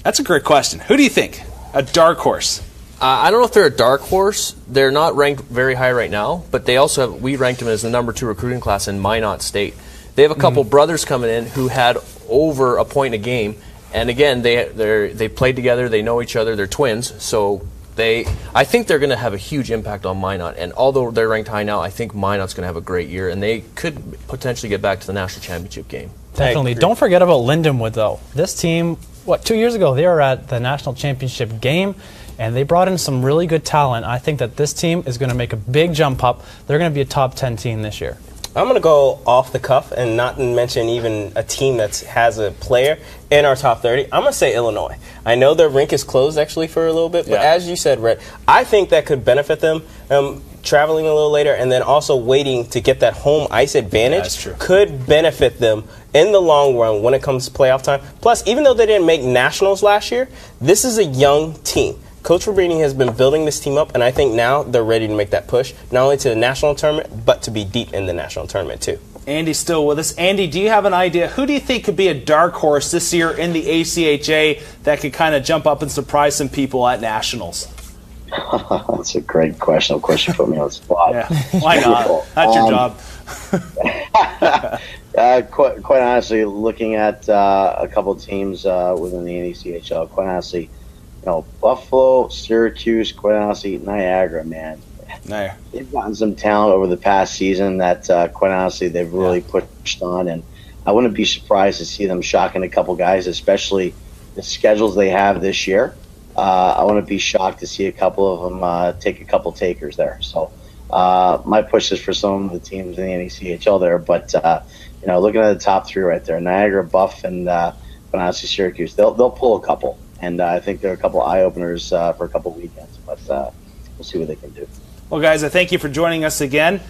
That's a great question. Who do you think? A dark horse? I don't know if they're a dark horse. They're not ranked very high right now, but they also we ranked them as the #2 recruiting class in Minot State. They have a couple brothers coming in who had over a point a game. And again, they played together. They know each other. They're twins, so I think they're going to have a huge impact on Minot. And although they're ranked high now, I think Minot's going to have a great year, and they could potentially get back to the national championship game. Definitely. Don't forget about Lindenwood, though. This team, 2 years ago, they were at the national championship game, and they brought in some really good talent. I think that this team is going to make a big jump up. They're going to be a top 10 team this year. I'm going to go off the cuff and not mention even a team that has a player in our top 30. I'm going to say Illinois. I know their rink is closed actually for a little bit, but as you said, Rhett, I think that could benefit them. Traveling a little later and then also waiting to get that home ice advantage could benefit them in the long run when it comes to playoff time. Plus, even though they didn't make nationals last year, this is a young team. Coach Rubini has been building this team up, and I think now they're ready to make that push, not only to the national tournament, but to be deep in the national tournament, too. Andy's still with us. Andy, do you have an idea? Who do you think could be a dark horse this year in the ACHA that could kind of jump up and surprise some people at nationals? That's a great question. Of course, you put me on the spot. Yeah. Why not? That's your job. Quite honestly, looking at a couple of teams within the NECHL, quite honestly, Buffalo, Syracuse, quite honestly, Niagara, man. They've gotten some talent over the past season that, quite honestly, they've really pushed on, and I wouldn't be surprised to see them shocking a couple guys, especially the schedules they have this year. I wouldn't be shocked to see a couple of them take a couple takers there. So my push is for some of the teams in the NECHL there, but looking at the top three right there, Niagara, Buff, and quite honestly, Syracuse, they'll pull a couple. And I think there are a couple eye openers for a couple weekends, but we'll see what they can do. Well, guys, I thank you for joining us again.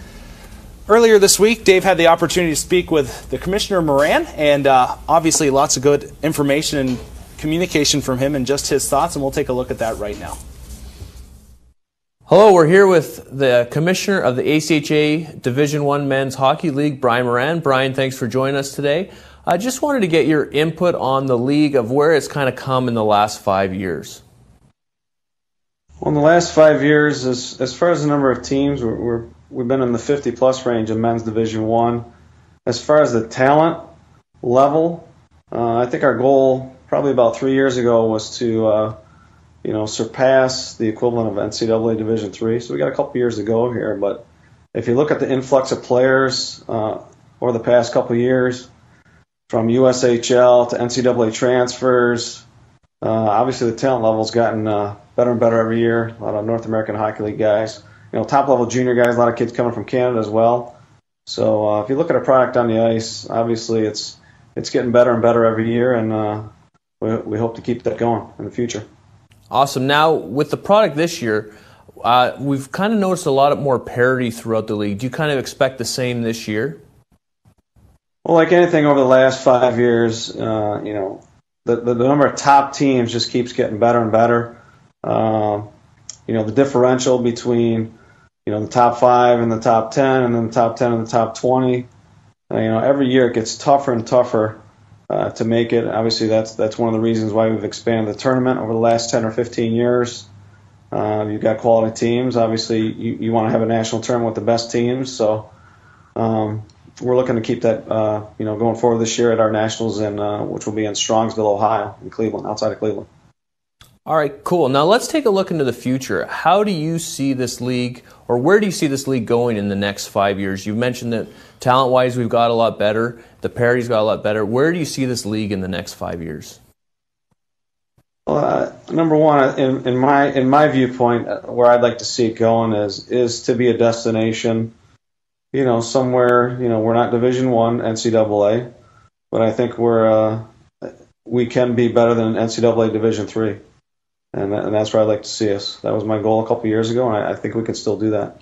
Earlier this week, Dave had the opportunity to speak with the Commissioner Moran, and obviously lots of good information and communication from him and just his thoughts, and we'll take a look at that right now. Hello, we're here with the Commissioner of the ACHA Division I Men's Hockey League, Brian Moran. Brian, thanks for joining us today. I just wanted to get your input on the league of where it's kind of come in the last 5 years. Well, in the last 5 years, as far as the number of teams, we've been in the 50-plus range in men's Division I. As far as the talent level, I think our goal probably about 3 years ago was to surpass the equivalent of NCAA Division III. So we got a couple years to go here. But if you look at the influx of players over the past couple years, from USHL to NCAA transfers, obviously the talent level's gotten better and better every year. A lot of North American Hockey League guys, top-level junior guys, a lot of kids coming from Canada as well. So if you look at a product on the ice, obviously it's getting better and better every year, and we hope to keep that going in the future. Awesome. Now, with the product this year, we've kind of noticed a lot more parity throughout the league. Do you kind of expect the same this year? Well, like anything over the last 5 years, the number of top teams just keeps getting better and better. The differential between, the top 5 and the top 10, and then the top 10 and the top 20, every year it gets tougher and tougher to make it. Obviously, that's one of the reasons why we've expanded the tournament over the last 10 or 15 years. You've got quality teams. Obviously, you want to have a national tournament with the best teams, so we're looking to keep that, going forward this year at our nationals, which will be in Strongsville, Ohio, in Cleveland, outside of Cleveland. All right, cool. Now let's take a look into the future. How do you see this league, or where do you see this league going in the next 5 years? You've mentioned that talent-wise we've got a lot better, the parity's got a lot better. Where do you see this league in the next 5 years? Well, number one, in my viewpoint, where I'd like to see it going is to be a destination. Somewhere, we're not Division I NCAA, but I think we can be better than NCAA Division III, and that's where I'd like to see us. That was my goal a couple years ago, and I think we can still do that.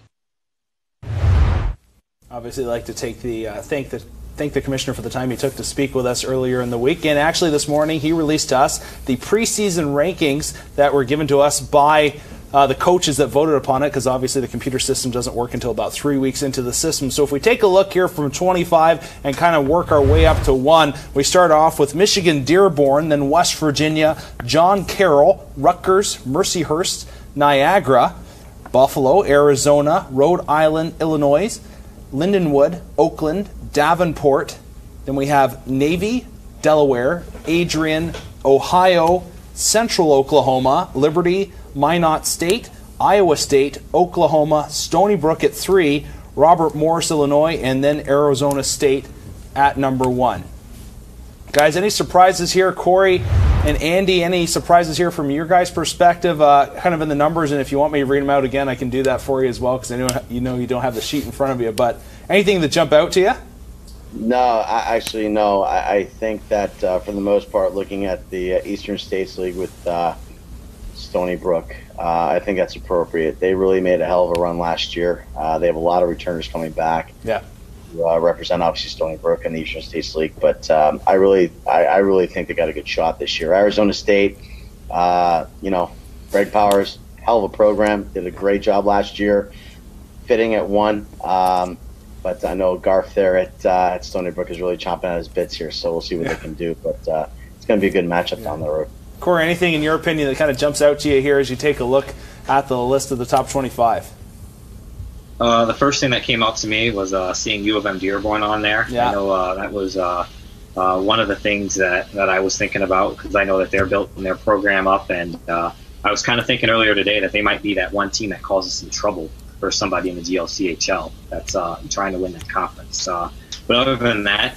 Obviously, I'd like to take thank the thank the commissioner for the time he took to speak with us earlier in the week. And actually this morning he released to us the preseason rankings that were given to us by the coaches that voted upon it, because obviously the computer system doesn't work until about 3 weeks into the system. So if we take a look here from 25 and kind of work our way up to 1, we start off with Michigan Dearborn, then West Virginia, John Carroll, Rutgers, Mercyhurst, Niagara, Buffalo, Arizona, Rhode Island, Illinois, Lindenwood, Oakland, Davenport. Then we have Navy, Delaware, Adrian, Ohio, Central Oklahoma, Liberty, Minot State, Iowa State, Oklahoma, Stony Brook at 3, Robert Morris, Illinois, and then Arizona State at number 1. Guys, any surprises here? Corey and Andy, any surprises here from your guys' perspective, kind of in the numbers? And if you want me to read them out again, I can do that for you as well, because I know you don't have the sheet in front of you. But anything that jump out to you? No, no. I think that for the most part, looking at the Eastern States League with Stony Brook, I think that's appropriate. They really made a hell of a run last year. They have a lot of returners coming back. Yeah. Represent obviously Stony Brook in the Eastern States League, but I really think they got a good shot this year. Arizona State, Greg Powers, hell of a program, did a great job last year, fitting at 1. But I know Garth there at Stony Brook is really chomping at his bits here, so we'll see what they can do. But it's going to be a good matchup down the road. Corey, anything in your opinion that kind of jumps out to you here as you take a look at the list of the top 25? The first thing that came out to me was seeing U of M Dearborn on there. Yeah. I know that was one of the things that I was thinking about, because I know that they're building their program up, and I was kind of thinking earlier today that they might be that one team that causes some trouble for somebody in the GLCHL that's trying to win that conference. But other than that,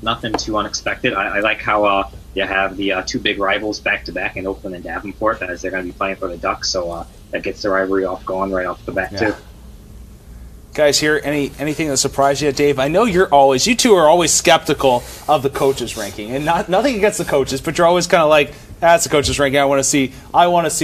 nothing too unexpected. I like how you have the 2 big rivals back-to-back in Oakland and Davenport, as they're going to be playing for the Ducks, so that gets the rivalry going right off the bat, too. Guys here, anything that surprised you, Dave? I know you two are always skeptical of the coaches ranking, and nothing against the coaches, but you're always kind of like, that's the coaches ranking. I want to see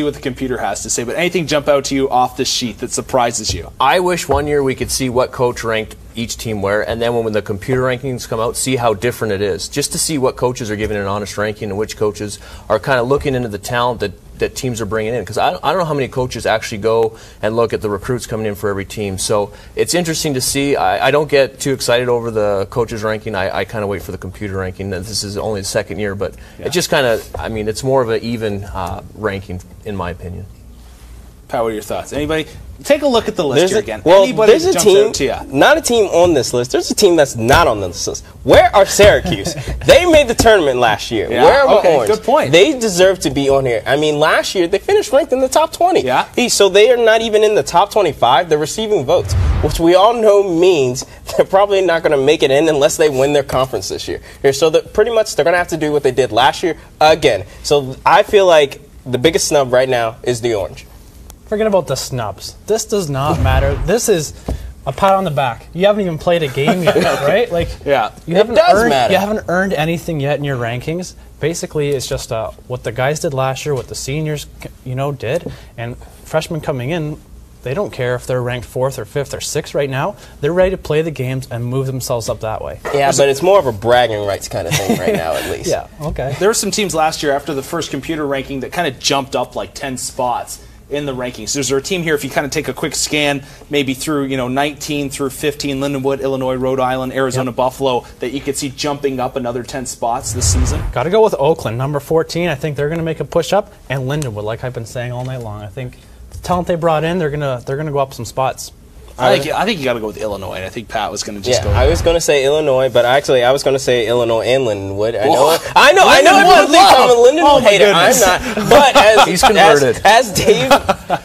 what the computer has to say. But anything jump out to you off the sheet that surprises you? I wish one year we could see what coach ranked each team where, and then when the computer rankings come out, see how different it is. Just to see what coaches are giving an honest ranking and which coaches are kind of looking into the talent that teams are bringing in. Because I don't know how many coaches actually go and look at the recruits coming in for every team. So it's interesting to see. I don't get too excited over the coaches ranking. I kind of wait for the computer ranking. This is only the second year, but it just kind of, it's more of an even ranking in my opinion. Pat, what are your thoughts? Anybody? Take a look at the list here again. Well, Anybody there's that a jumps team, out to you? not a team on this list. There's a team that's not on this list. Where are Syracuse? They made the tournament last year. Yeah, Where are okay, Orange? good point. They deserve to be on here. Last year they finished ranked in the top 20. Yeah. So they are not even in the top 25. They're receiving votes, which we all know means they're probably not going to make it in unless they win their conference this year. So pretty much they're going to have to do what they did last year again. So I feel like the biggest snub right now is the Orange. Forget about the snubs. This does not matter. This is a pat on the back. You haven't even played a game yet, right? You haven't earned anything yet in your rankings. Basically, it's just what the guys did last year, what the seniors, did, and freshmen coming in. They don't care if they're ranked 4th or 5th or 6th right now. They're ready to play the games and move themselves up that way. Yeah, but it's more of a bragging rights kind of thing right now, at least. Yeah, okay. There were some teams last year after the first computer ranking that kind of jumped up like 10 spots in the rankings. There's a team here, if you kind of take a quick scan, maybe through 19 through 15, Lindenwood, Illinois, Rhode Island, Arizona, Buffalo, that you could see jumping up another 10 spots this season. Got to go with Oakland, number 14. I think they're going to make a push up, and Lindenwood, like I've been saying all night long. I think the talent they brought in, they're going to go up some spots. I think you got to go with Illinois, and I think Pat was going to just go. I was going to say Illinois, but actually I was going to say Illinois and Lindenwood. I know. Everyone thinks I'm a Lindenwood hater. I'm not. But he's converted. As Dave,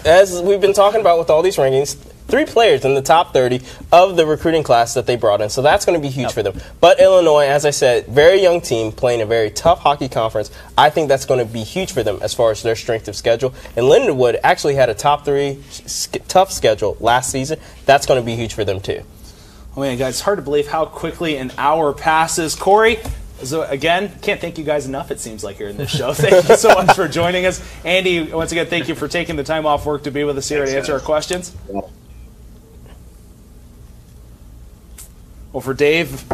as we've been talking about with all these rankings, 3 players in the top 30 of the recruiting class that they brought in. So that's going to be huge for them. But Illinois, as I said, very young team playing a very tough hockey conference. I think that's going to be huge for them as far as their strength of schedule. And Lindenwood actually had a top 3 tough schedule last season. That's going to be huge for them too. Oh man, guys, it's hard to believe how quickly an hour passes. Corey, so again, can't thank you guys enough, it seems like, here in this show. Thank you so much for joining us. Andy, once again, thank you for taking the time off work to be with us here to answer our questions. Well, for Dave,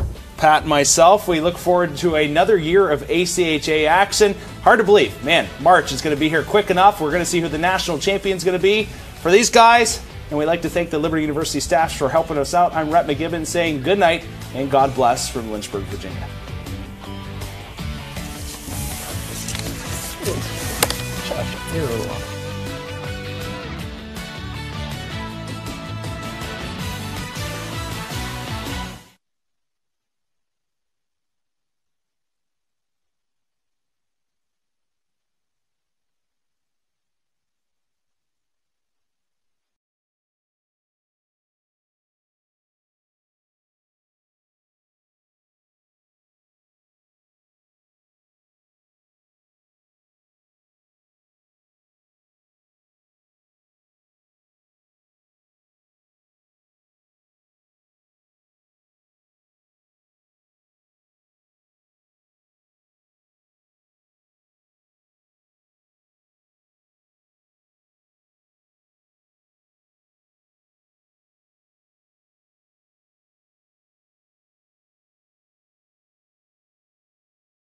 Pat and myself, we look forward to another year of ACHA action. Hard to believe, man, March is going to be here quick enough. We're going to see who the national champion is going to be for these guys. And we'd like to thank the Liberty University staff for helping us out. I'm Rhett McGibbon saying good night and God bless from Lynchburg, Virginia. You're a little long.